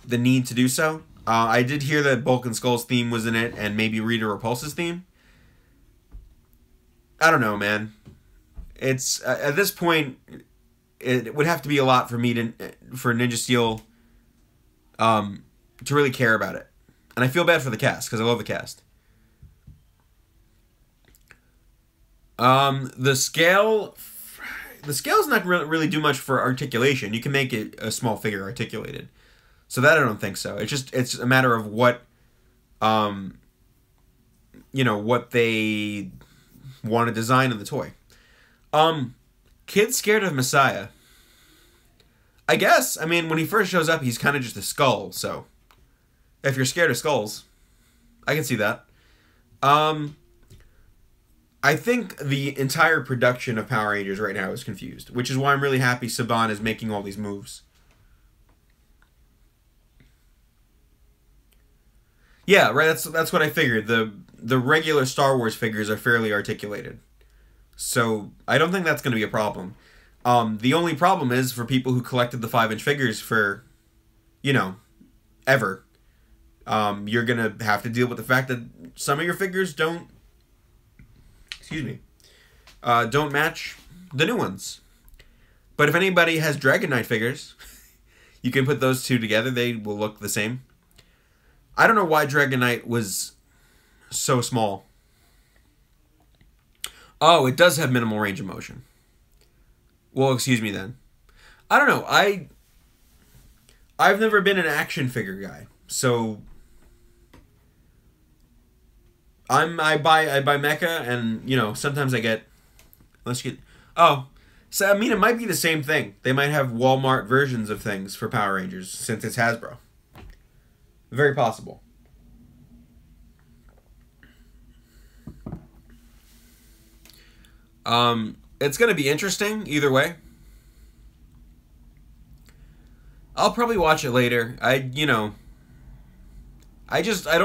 need to do so. I did hear that Bulk and Skull's theme was in it, and maybe Rita Repulsa's theme. I don't know, man. It's at this point, it would have to be a lot for me for Ninja Steel to really care about it, and I feel bad for the cast because I love the cast. The scale's not really do much for articulation. You can make it a small figure articulated. So that I don't think so. It's a matter of what what they want to design in the toy. Kids scared of Messiah. I guess, I mean, when he first shows up, he's kind of just a skull, so if you're scared of skulls, I can see that. I think the entire production of Power Rangers right now is confused, which is why I'm really happy Saban is making all these moves. Yeah, right. That's what I figured. The regular Star Wars figures are fairly articulated, so I don't think that's going to be a problem. The only problem is for people who collected the 5-inch figures for, ever. You're gonna have to deal with the fact that some of your figures don't match the new ones. But if anybody has Dragon Knight figures, you can put those two together. They will look the same. I don't know why Dragon Knight was so small. Oh, it does have minimal range of motion. Well, excuse me then. I don't know. I've never been an action figure guy, so I buy mecha, and sometimes I get. So I mean it might be the same thing. They might have Walmart versions of things for Power Rangers since it's Hasbro. Very possible. It's going to be interesting either way. I'll probably watch it later. I don't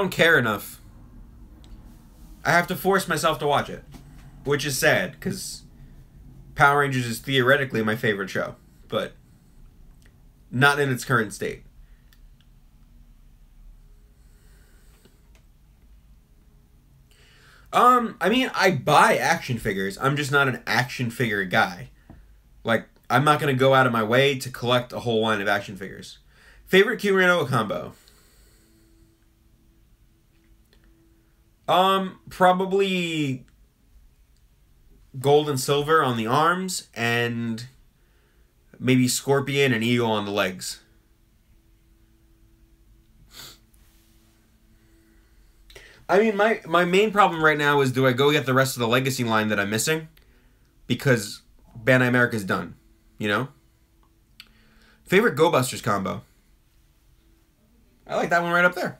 care enough. I have to force myself to watch it, which is sad because Power Rangers is theoretically my favorite show, but not in its current state. I mean, I buy action figures. I'm just not an action figure guy. Like, I'm not going to go out of my way to collect a whole line of action figures. Favorite Q-Rano combo? Probably gold and silver on the arms, and maybe scorpion and eagle on the legs. I mean, my main problem right now is, do I go get the rest of the Legacy line that I'm missing? Because Bandai America's done, you know? Favorite Go Busters combo? I like that one right up there.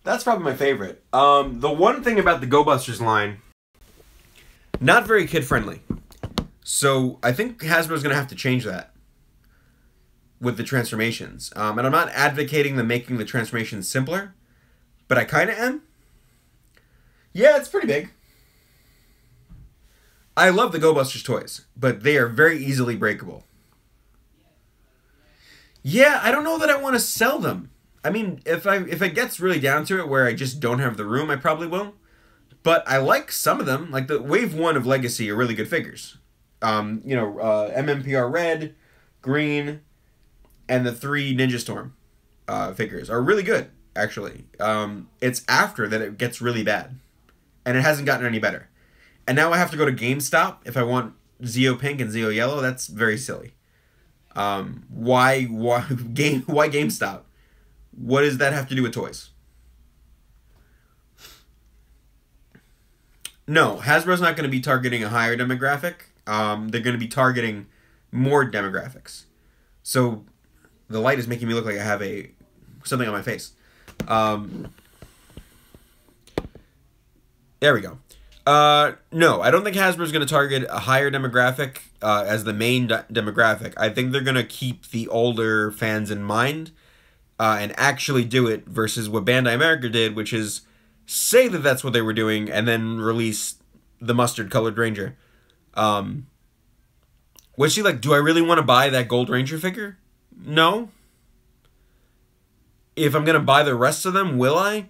That's probably my favorite. The one thing about the Go Busters line, not very kid-friendly. So I think Hasbro's going to have to change that with the transformations. And I'm not advocating them making the transformations simpler, but I kind of am. Yeah, it's pretty big. I love the Go Busters toys, but they are very easily breakable. Yeah, I don't know that I want to sell them. I mean, if it gets really down to it where I just don't have the room, I probably will. But I like some of them. Like the Wave 1 of Legacy are really good figures. MMPR Red, Green, and the 3 Ninja Storm figures are really good, actually. It's after that it gets really bad. And it hasn't gotten any better. And now I have to go to GameStop if I want Zeo Pink and Zeo Yellow. That's very silly. Why GameStop? What does that have to do with toys? No, Hasbro's not going to be targeting a higher demographic. They're going to be targeting more demographics. So the light is making me look like I have something on my face. There we go. No, I don't think Hasbro's going to target a higher demographic as the main demographic. I think they're going to keep the older fans in mind and actually do it versus what Bandai America did, which is say that that's what they were doing and then release the mustard-colored Ranger. Was she like, do I really want to buy that gold Ranger figure? No. If I'm going to buy the rest of them, will I?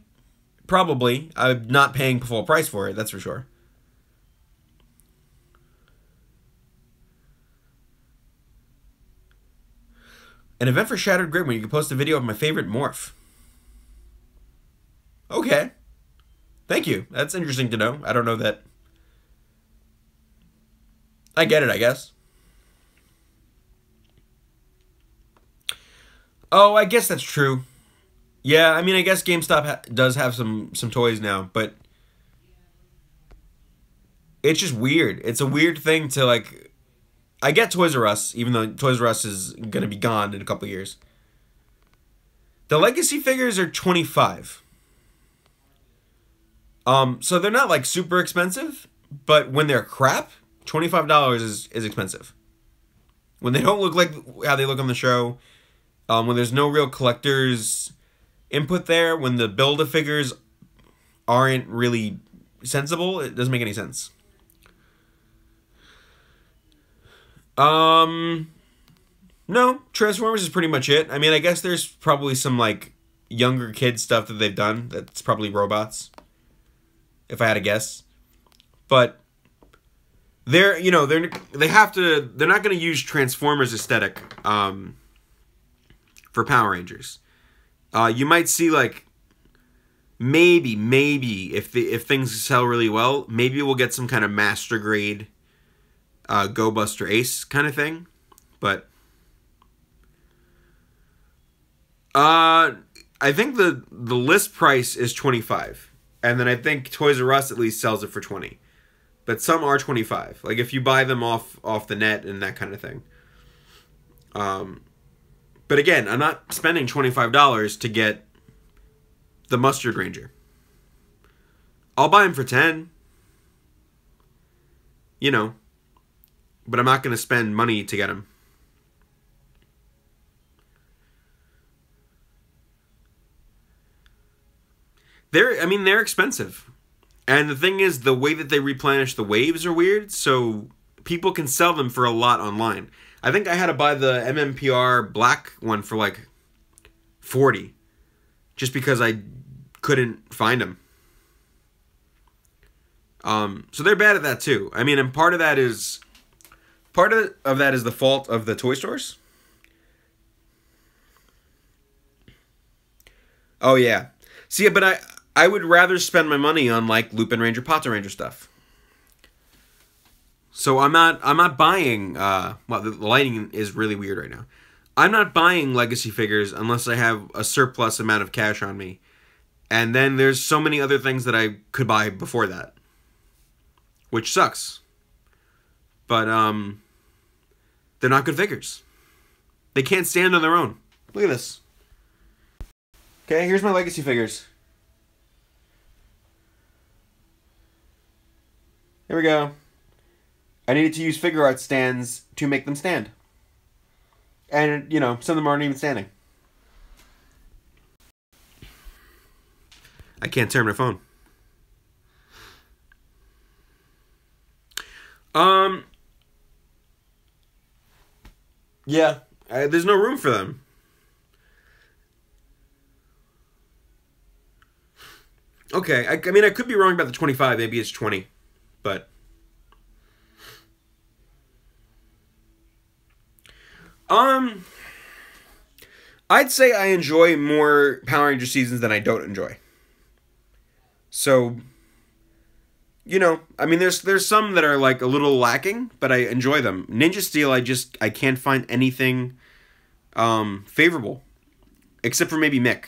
Probably. I'm not paying full price for it, that's for sure. An event for Shattered Grid when you can post a video of my favorite morph. Okay. Thank you. That's interesting to know. I don't know that. I get it, I guess. Oh, I guess that's true. Yeah, I mean, I guess GameStop does have some toys now, but it's just weird. It's a weird thing to, like, I get Toys R Us, even though Toys R Us is going to be gone in a couple years. The Legacy figures are $25. So they're not, like, super expensive, but when they're crap, $25 is expensive. When they don't look like how they look on the show, when there's no real collector's input there, when the Build-A-Figures aren't really sensible, it doesn't make any sense. No, Transformers is pretty much it. I mean, I guess there's probably some, like, younger kid stuff that they've done that's probably robots, if I had to guess. But they're not going to use Transformers aesthetic for Power Rangers. You might see, like, maybe if things sell really well, maybe we'll get some kind of master grade Go Buster Ace kind of thing. But I think the list price is $25. And then I think Toys R Us at least sells it for $20. But some are $25. Like if you buy them off the net and that kind of thing. But again, I'm not spending $25 to get the Mustard Ranger. I'll buy him for $10. You know. But I'm not going to spend money to get him. They're expensive. And the thing is, the way that they replenish the waves are weird, so people can sell them for a lot online. I think I had to buy the MMPR black one for like $40. Just because I couldn't find them. So they're bad at that too. I mean, and part of that is the fault of the toy stores. Oh yeah. See, but I would rather spend my money on like Lupinranger, Patoranger stuff. So I'm not buying. Well, the lighting is really weird right now. I'm not buying Legacy figures unless I have a surplus amount of cash on me. And then there's so many other things that I could buy before that, which sucks. But they're not good figures. They can't stand on their own. Look at this. Okay, here's my Legacy figures. Here we go. I needed to use figure art stands to make them stand. And, you know, some of them aren't even standing. I can't turn my phone. Yeah, there's no room for them. Okay, I mean, I could be wrong about the 25. Maybe it's 20, but I'd say I enjoy more Power Ranger seasons than I don't enjoy. So, you know, I mean, there's some that are like a little lacking, but I enjoy them. Ninja Steel, I can't find anything favorable, except for maybe Mick.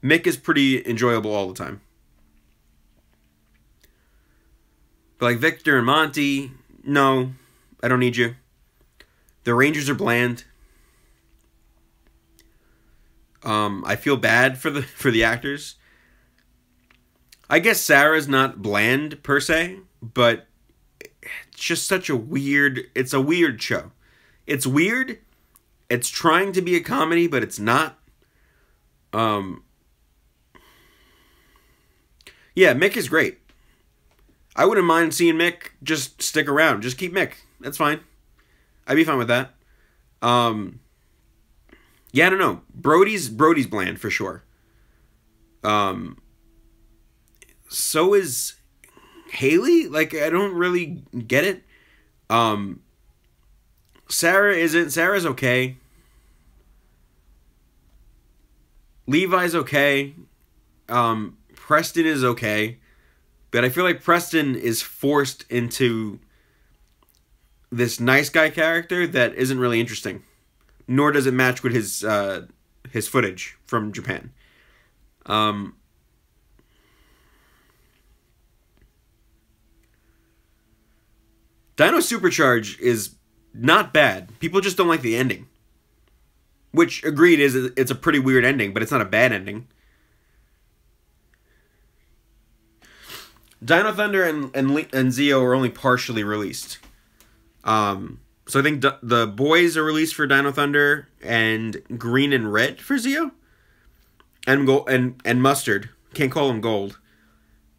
Mick is pretty enjoyable all the time. But like Victor and Monty, no, I don't need you. The Rangers are bland. I feel bad for the actors. I guess Sarah's not bland per se, but it's just such a weird. It's a weird show. It's weird. It's trying to be a comedy, but it's not. Yeah, Mick is great. I wouldn't mind seeing Mick just stick around. Just keep Mick. That's fine. I'd be fine with that. Yeah, I don't know. Brody's bland for sure. So is Haley. Like, I don't really get it. Sarah's okay. Levi's okay. Preston is okay. But I feel like Preston is forced into this nice guy character that isn't really interesting. Nor does it match with his footage from Japan. Dino Supercharge is not bad. People just don't like the ending. Which, agreed, it's a pretty weird ending, but it's not a bad ending. Dino Thunder and Zeo are only partially released. So I think the boys are released for Dino Thunder and green and red for Zeo. And mustard. Can't call them gold.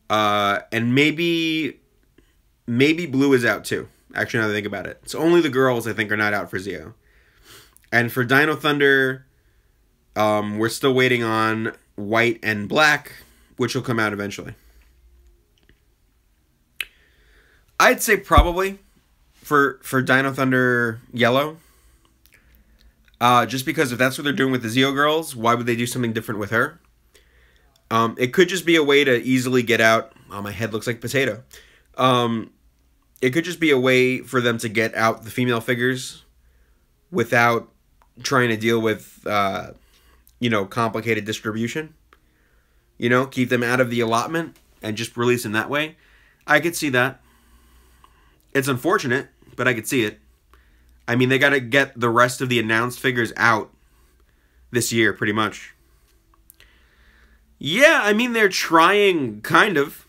And maybe blue is out too. Actually, now that I think about it. So only the girls, I think, are not out for Zeo. And for Dino Thunder, we're still waiting on white and black, which will come out eventually. I'd say probably for Dino Thunder Yellow. Just because if that's what they're doing with the Zeo girls, why would they do something different with her? It could just be a way to easily get out. Oh, my head looks like potato. It could just be a way for them to get out the female figures without trying to deal with, complicated distribution. Keep them out of the allotment and just release them that way. I could see that. It's unfortunate, but I could see it. I mean, they got to get the rest of the announced figures out this year, pretty much. Yeah, I mean, they're trying, kind of.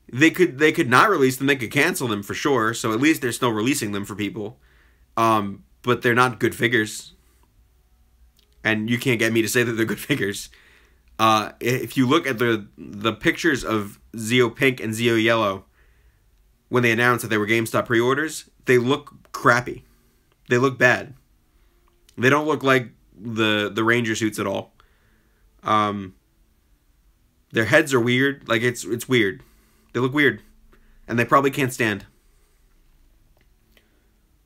They could not release them. They could cancel them for sure. So at least they're still releasing them for people. But they're not good figures. And you can't get me to say that they're good figures. If you look at the pictures of Zeo Pink and Zeo Yellow, when they announced that they were GameStop pre-orders, they look crappy. They look bad. They don't look like the Ranger suits at all. Their heads are weird. Like, it's weird. They look weird. And they probably can't stand.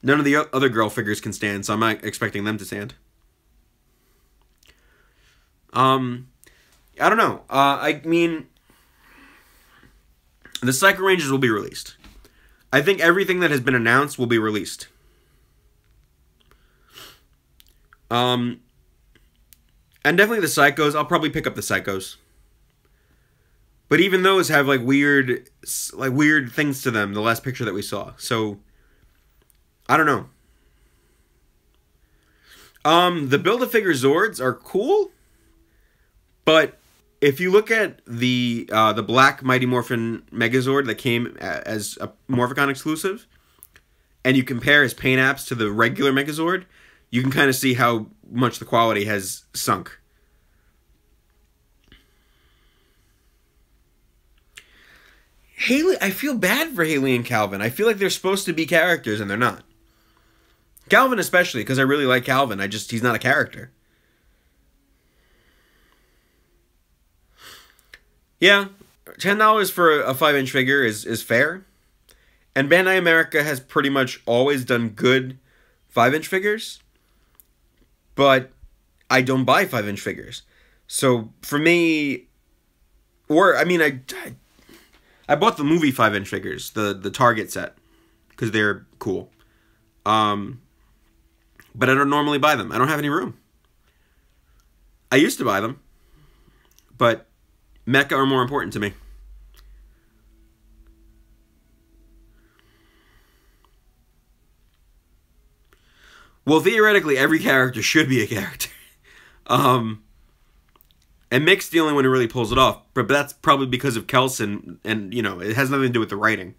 None of the other girl figures can stand, so I'm not expecting them to stand. I don't know. I mean, the Psycho Rangers will be released. I think everything that has been announced will be released. And definitely the Psychos. I'll probably pick up the Psychos. But even those have like weird things to them. The last picture that we saw. So I don't know. The Build-A-Figure Zords are cool, but if you look at the Black Mighty Morphin Megazord that came as a Morphicon exclusive, and you compare his paint apps to the regular Megazord, you can kind of see how much the quality has sunk. Haley, I feel bad for Haley and Calvin. I feel like they're supposed to be characters and they're not. Calvin especially, because I really like Calvin. He's not a character. Yeah, $10 for a 5-inch figure is fair. And Bandai America has pretty much always done good 5-inch figures. But I don't buy 5-inch figures. So for me, I bought the movie 5-inch figures, the Target set, because they're cool. But I don't normally buy them. I don't have any room. I used to buy them, but mecha are more important to me. Well, theoretically, every character should be a character. And Mick's the only one who really pulls it off, but that's probably because of Kelson, and, you know, it has nothing to do with the writing.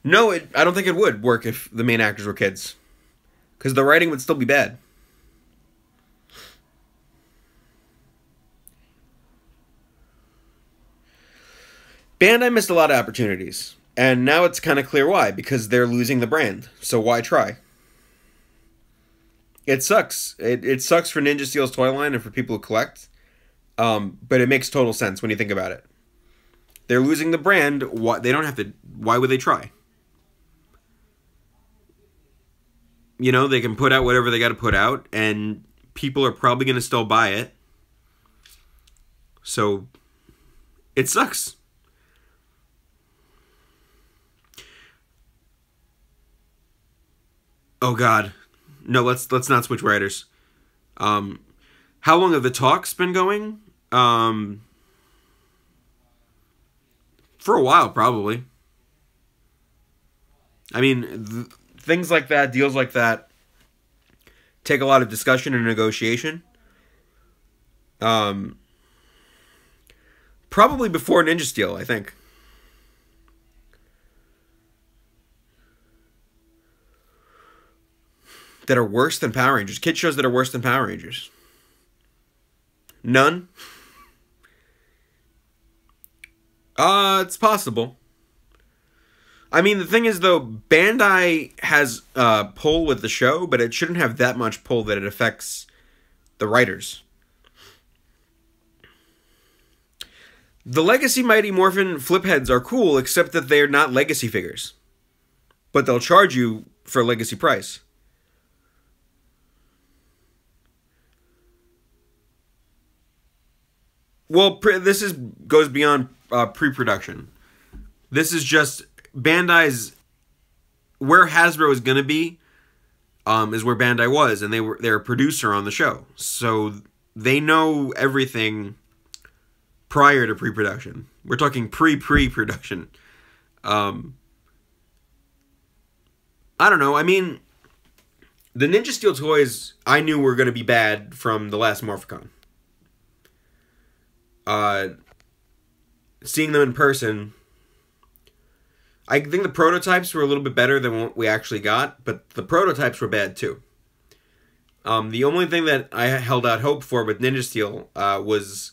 No, I don't think it would work if the main actors were kids. Because the writing would still be bad. Bandai missed a lot of opportunities. And now it's kind of clear why. Because they're losing the brand. So why try? It sucks. It sucks for Ninja Steel's toy line and for people who collect. But it makes total sense when you think about it. They're losing the brand. They don't have to. Why would they try? You know, they can put out whatever they got to put out, and people are probably going to still buy it. So, it sucks. Oh God, no! Let's not switch writers. How long have the talks been going? For a while, probably. I mean, things like that, deals like that, take a lot of discussion and negotiation. Probably before Ninja Steel, I think. That are worse than Power Rangers. Kid shows that are worse than Power Rangers. None? It's possible. I mean, the thing is, though, Bandai has pull with the show, but it shouldn't have that much pull that it affects the writers. The Legacy Mighty Morphin Flipheads are cool, except that they're not Legacy figures. But they'll charge you for a Legacy price. Well, this goes beyond pre-production. This is just Bandai's, where Hasbro is going to be, is where Bandai was, and they're a producer on the show, so they know everything prior to pre-production. We're talking pre-production. I don't know. I mean, the Ninja Steel toys I knew were going to be bad from the last Morphicon. Seeing them in person, I think the prototypes were a little bit better than what we actually got, but the prototypes were bad too. The only thing that I held out hope for with Ninja Steel was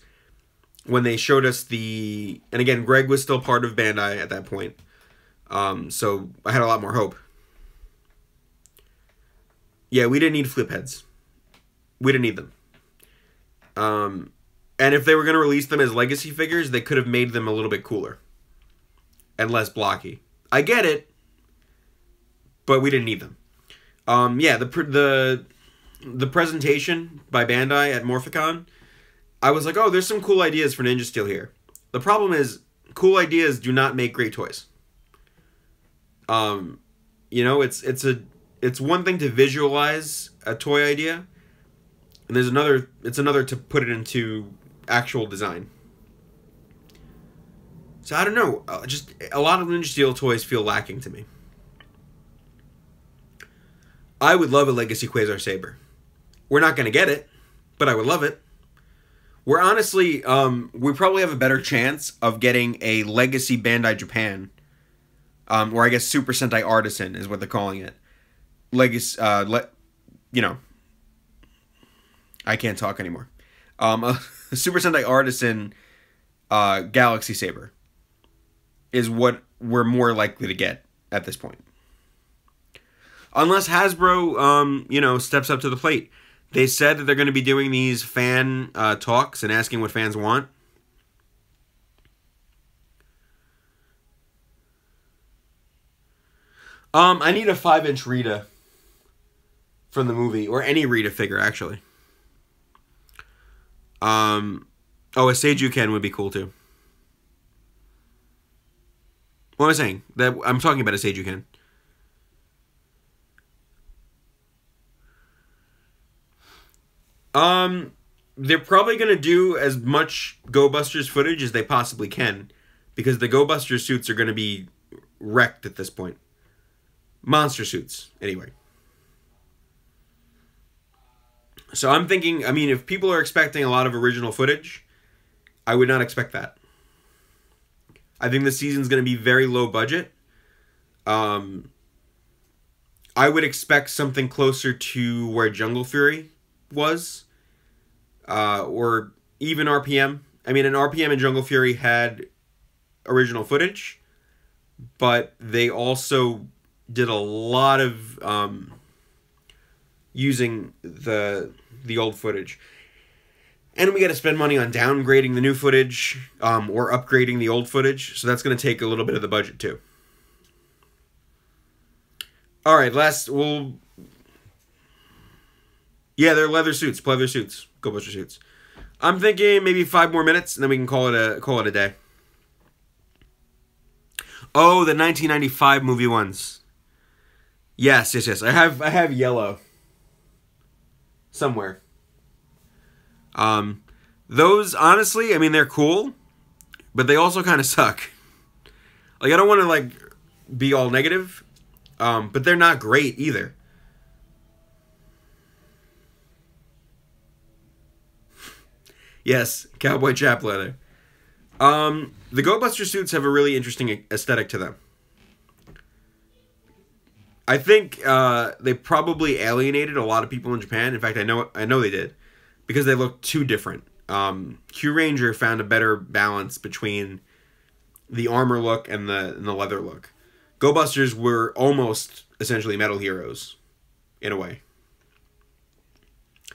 when they showed us and again, Greg was still part of Bandai at that point, so I had a lot more hope. Yeah, we didn't need flip heads. We didn't need them. And if they were going to release them as legacy figures, they could have made them a little bit cooler and less blocky. I get it, but we didn't need them. Yeah, the presentation by Bandai at Morphicon, I was like, oh, there's some cool ideas for Ninja Steel here. The problem is, cool ideas do not make great toys. You know, it's one thing to visualize a toy idea, and it's another to put it into actual design. So I don't know, just a lot of Ninja Steel toys feel lacking to me. I would love a Legacy Quasar Saber. We're not going to get it, but I would love it. We're honestly, we probably have a better chance of getting a Legacy Bandai Japan, or I guess Super Sentai Artisan is what they're calling it. Legacy, you know, I can't talk anymore. A Super Sentai Artisan Galaxy Saber is what we're more likely to get at this point. Unless Hasbro, you know, steps up to the plate. They said that they're going to be doing these fan talks and asking what fans want. I need a 5-inch Rita from the movie, or any Rita figure, actually. Oh, a Seijuken would be cool, too. What am I saying? I'm talking about a Seijuken. They're probably going to do as much Go Busters footage as they possibly can, because the Go Busters suits are going to be wrecked at this point. Monster suits, anyway. So I'm thinking, I mean, if people are expecting a lot of original footage, I would not expect that. I think the season's going to be very low budget. I would expect something closer to where Jungle Fury was, or even RPM. I mean, an RPM and Jungle Fury had original footage, but they also did a lot of using the old footage. And we got to spend money on downgrading the new footage, or upgrading the old footage, so that's going to take a little bit of the budget too. Alright, yeah, they're leather suits, pleather suits, Go Buster suits. I'm thinking maybe 5 more minutes, and then we can call it a day. Oh, the 1995 movie ones. Yes. I have yellow somewhere. Those, honestly, I mean, they're cool, but they also kind of suck. Like, I don't want to, like, be all negative, but they're not great either. Yes, cowboy chap leather. The Go Buster suits have a really interesting aesthetic to them. I think they probably alienated a lot of people in Japan. In fact, I know they did, because they look too different. Q-Ranger found a better balance between the armor look and the leather look. Go Busters were almost essentially Metal Heroes, in a way.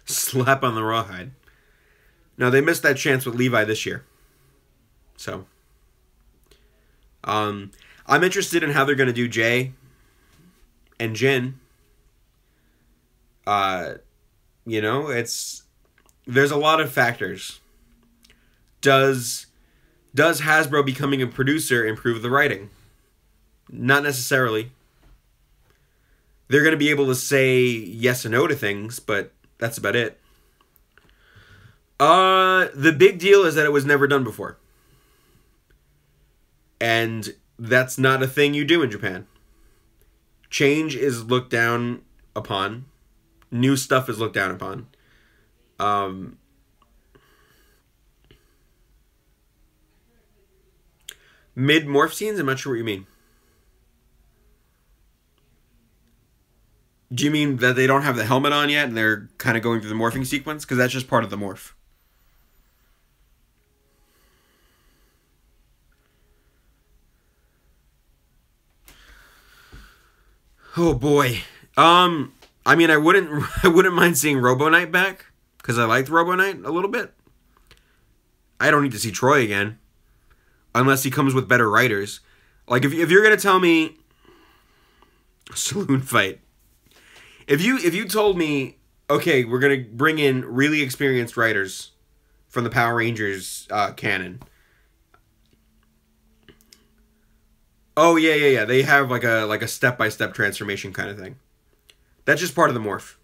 Slap on the rawhide. Now, they missed that chance with Levi this year. So, I'm interested in how they're going to do Jay and Jin. You know, there's a lot of factors. Does Hasbro becoming a producer improve the writing? Not necessarily. They're going to be able to say yes and no to things, but that's about it. The big deal is that it was never done before. And that's not a thing you do in Japan. Change is looked down upon. New stuff is looked down upon. Mid-morph scenes? I'm not sure what you mean. Do you mean that they don't have the helmet on yet and they're kind of going through the morphing sequence? Because that's just part of the morph. Oh boy. I mean, I wouldn't mind seeing Robo Knight back, because I liked Robo Knight a little bit. I don't need to see Troy again, unless he comes with better writers. Like, if you're gonna tell me saloon fight, if you told me, okay, we're gonna bring in really experienced writers from the Power Rangers canon, Oh yeah. They have like a step-by-step transformation kind of thing. That's just part of the morph.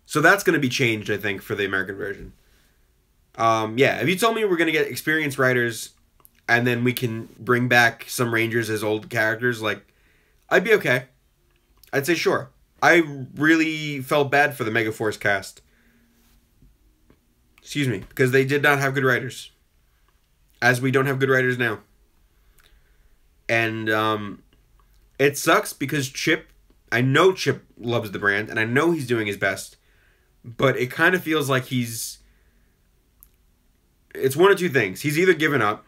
So that's going to be changed, I think, for the American version. Yeah, if you told me we're going to get experienced writers and then we can bring back some Rangers as old characters, like, I'd be okay. I'd say sure. I really felt bad for the Megaforce cast. Excuse me, because they did not have good writers. As we don't have good writers now. And it sucks because Chip, I know Chip loves the brand, and I know he's doing his best. But it kind of feels like it's one of two things. He's either given up,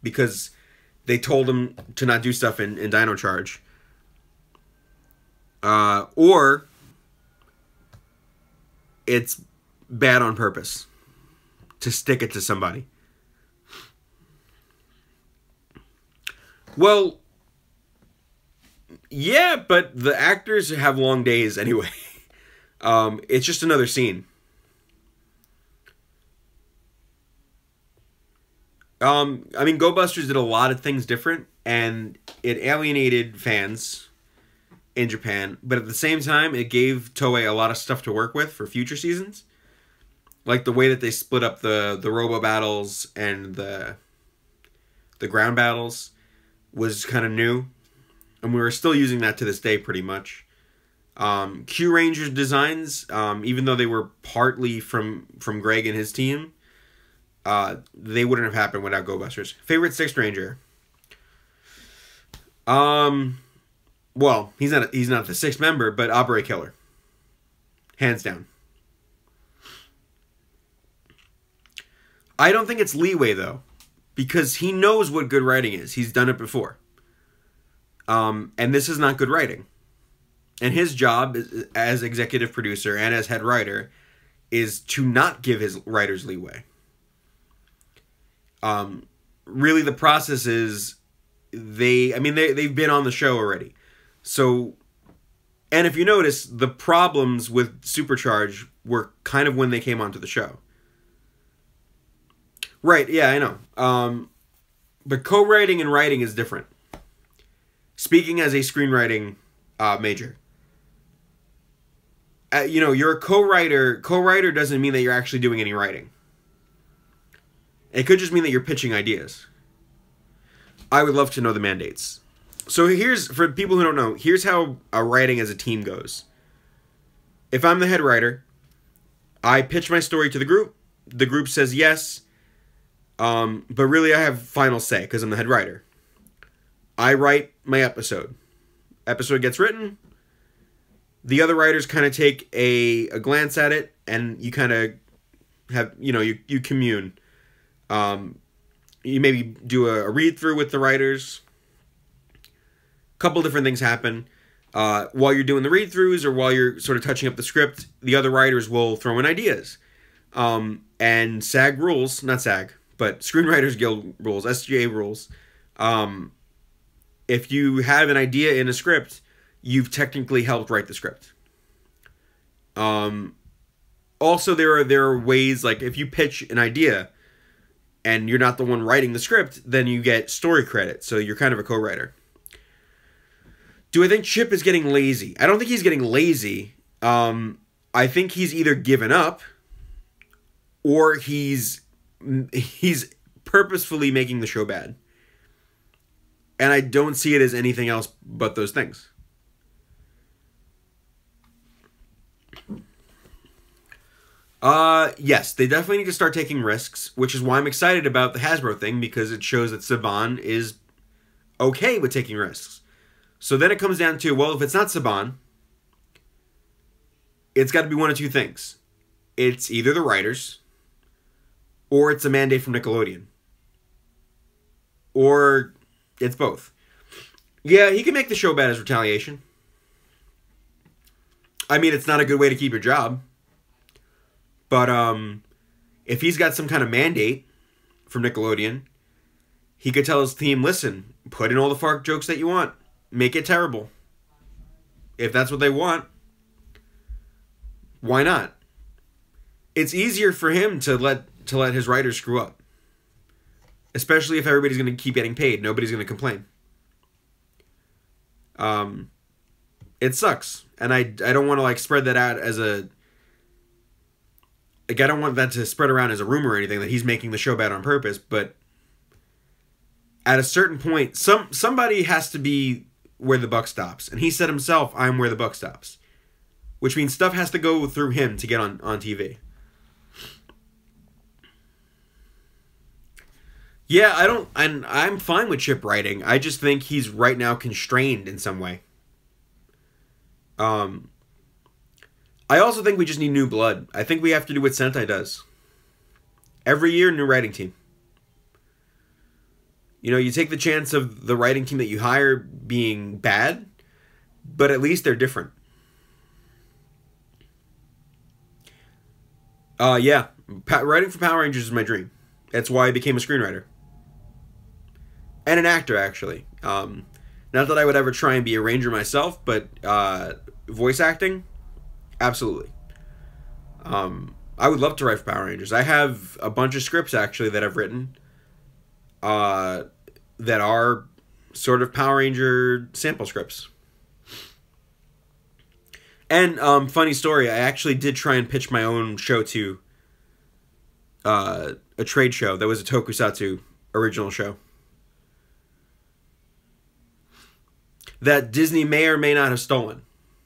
because they told him to not do stuff in Dino Charge, or it's bad on purpose to stick it to somebody. Well, yeah, but the actors have long days anyway. It's just another scene. I mean, Go Busters did a lot of things different, and it alienated fans in Japan, but at the same time, it gave Toei a lot of stuff to work with for future seasons. Like the way that they split up the robo battles and the ground battles was kind of new. And we were still using that to this day, pretty much. Q Ranger's designs, even though they were partly from Greg and his team, they wouldn't have happened without Go Busters. Favorite Sixth Ranger? Well, he's not the sixth member, but Abre Killer, hands down. I don't think it's leeway though, because he knows what good writing is. He's done it before. And this is not good writing. And his job as executive producer and as head writer is to not give his writers leeway. Really, the process is they've been on the show already. So, and if you notice, the problems with Supercharge were kind of when they came onto the show. Right, yeah, I know. But co-writing and writing is different. Speaking as a screenwriting major. You're a co-writer. Co-writer doesn't mean that you're actually doing any writing. It could just mean that you're pitching ideas. I would love to know the mandates. So for people who don't know, here's how a writing as a team goes. If I'm the head writer, I pitch my story to the group. The group says yes. But really I have final say because I'm the head writer. I write my episode. Episode gets written. The other writers kind of take a glance at it, and you kind of have, you commune. You maybe do a read-through with the writers. A couple different things happen. While you're doing the read-throughs or while you're sort of touching up the script, the other writers will throw in ideas. And SAG rules, not SAG, but Screenwriters Guild rules, SGA rules. If you have an idea in a script, you've technically helped write the script. Also, there are ways, like if you pitch an idea and you're not the one writing the script, then you get story credit. So you're kind of a co-writer. Do I think Chip is getting lazy? I don't think he's getting lazy. I think he's either given up or he's purposefully making the show bad. And I don't see it as anything else but those things. Yes, they definitely need to start taking risks, which is why I'm excited about the Hasbro thing, because it shows that Saban is okay with taking risks. So then it comes down to, well, if it's not Saban, it's got to be one of two things. It's either the writers, or it's a mandate from Nickelodeon. Or it's both. Yeah, he can make the show bad as retaliation. I mean, it's not a good way to keep your job. But if he's got some kind of mandate from Nickelodeon, he could tell his team, listen, put in all the fart jokes that you want. Make it terrible. If that's what they want, why not? It's easier for him to let his writers screw up. Especially if everybody's going to keep getting paid. Nobody's going to complain. It sucks. And I don't want to, like, spread that out as a... Like, I don't want that to spread around as a rumor or anything that he's making the show bad on purpose, but at a certain point, somebody has to be where the buck stops. And he said himself, I'm where the buck stops. Which means stuff has to go through him to get on TV. Yeah, I'm fine with Chip writing. I just think he's right now constrained in some way. I also think we just need new blood. I think we have to do what Sentai does. Every year, new writing team. You know, you take the chance of the writing team that you hire being bad, but at least they're different. Yeah. Writing for Power Rangers is my dream. That's why I became a screenwriter. And an actor, actually. Not that I would ever try and be a ranger myself, but voice acting, absolutely. I would love to write for Power Rangers. I have a bunch of scripts, actually, that I've written that are sort of Power Ranger sample scripts. And, funny story, I actually did try and pitch my own show to a trade show that was a tokusatsu original show. That Disney may or may not have stolen.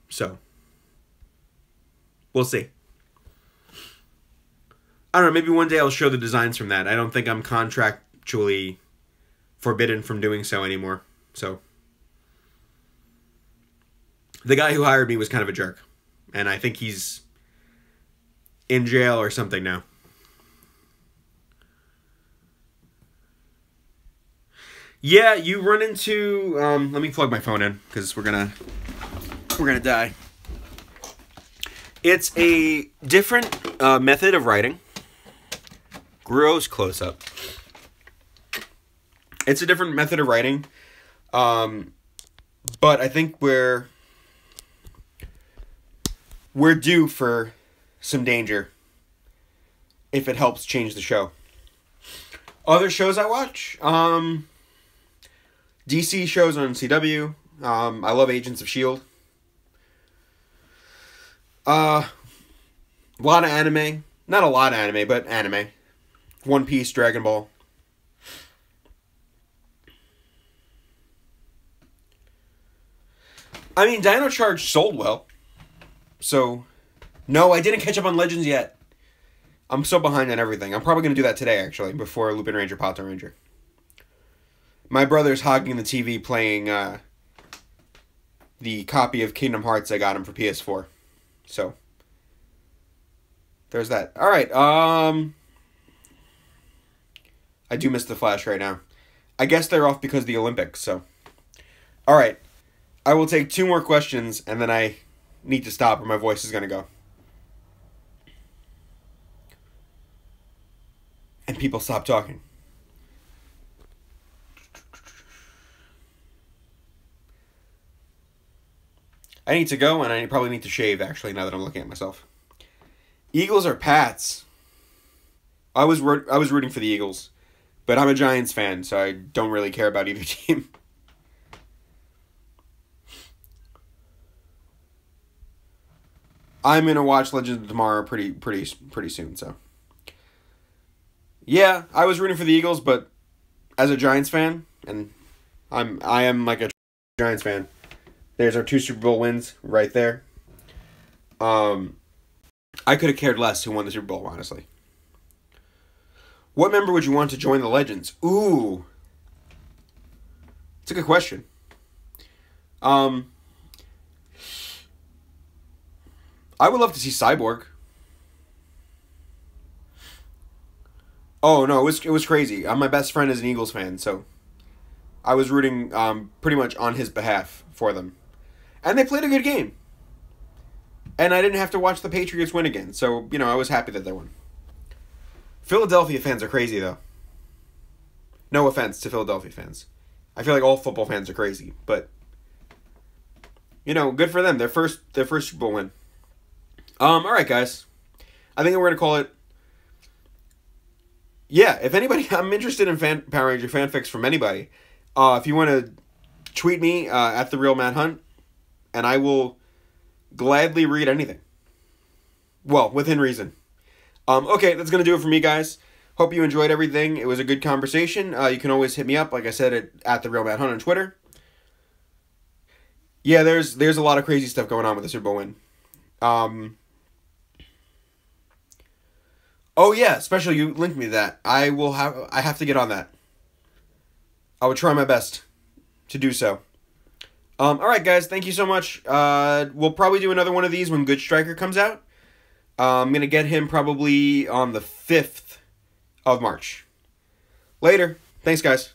So, we'll see. I don't know, maybe one day I'll show the designs from that. I don't think I'm contractually forbidden from doing so anymore. So, the guy who hired me was kind of a jerk. And I think he's in jail or something now. Yeah, you run into... let me plug my phone in, because we're gonna die. It's a different method of writing. Gross close-up. It's a different method of writing. But I think we're due for some danger if it helps change the show. Other shows I watch, DC shows on CW. I love Agents of S.H.I.E.L.D. A lot of anime. Not a lot of anime, but anime. One Piece, Dragon Ball. I mean, Dino Charge sold well. So, no, I didn't catch up on Legends yet. I'm so behind on everything. I'm probably going to do that today, actually, before Lupinranger, Patoranger. My brother's hogging the TV playing the copy of Kingdom Hearts I got him for PS4. So, there's that. Alright, I do miss the Flash right now. I guess they're off because of the Olympics, so. Alright, I will take 2 more questions, and then I need to stop or my voice is going to go. And people stop talking. I need to go, and I probably need to shave, actually, now that I'm looking at myself. Eagles or Pats? I was rooting for the Eagles, but I'm a Giants fan, so I don't really care about either team. I'm gonna watch Legends of Tomorrow pretty soon, so. Yeah, I was rooting for the Eagles, but as a Giants fan, and I am like a Giants fan. There's our 2 Super Bowl wins right there. I could have cared less who won the Super Bowl, honestly. What member would you want to join the Legends? Ooh. It's a good question. I would love to see Cyborg. Oh, no, it was crazy. My best friend is an Eagles fan, so I was rooting pretty much on his behalf for them. And they played a good game. And I didn't have to watch the Patriots win again. So, you know, I was happy that they won. Philadelphia fans are crazy, though. No offense to Philadelphia fans. I feel like all football fans are crazy. But, you know, good for them. Their first Super Bowl win. Alright, guys. I think we're going to call it... yeah, if anybody, I'm interested in Power Ranger fanfics from anybody. If you want to tweet me at the Real Matt Hunt, and I will gladly read anything. Well, within reason. Okay, that's gonna do it for me, guys. Hope you enjoyed everything. It was a good conversation. You can always hit me up, like I said, at the Real Matt Hunt on Twitter. Yeah, there's a lot of crazy stuff going on with the Super Bowl win. Oh yeah, special. You linked me to that. I have to get on that. I will try my best to do so. All right, guys. Thank you so much. We'll probably do another one of these when Good Striker comes out. I'm gonna get him probably on the 5th of March. Later. Thanks, guys.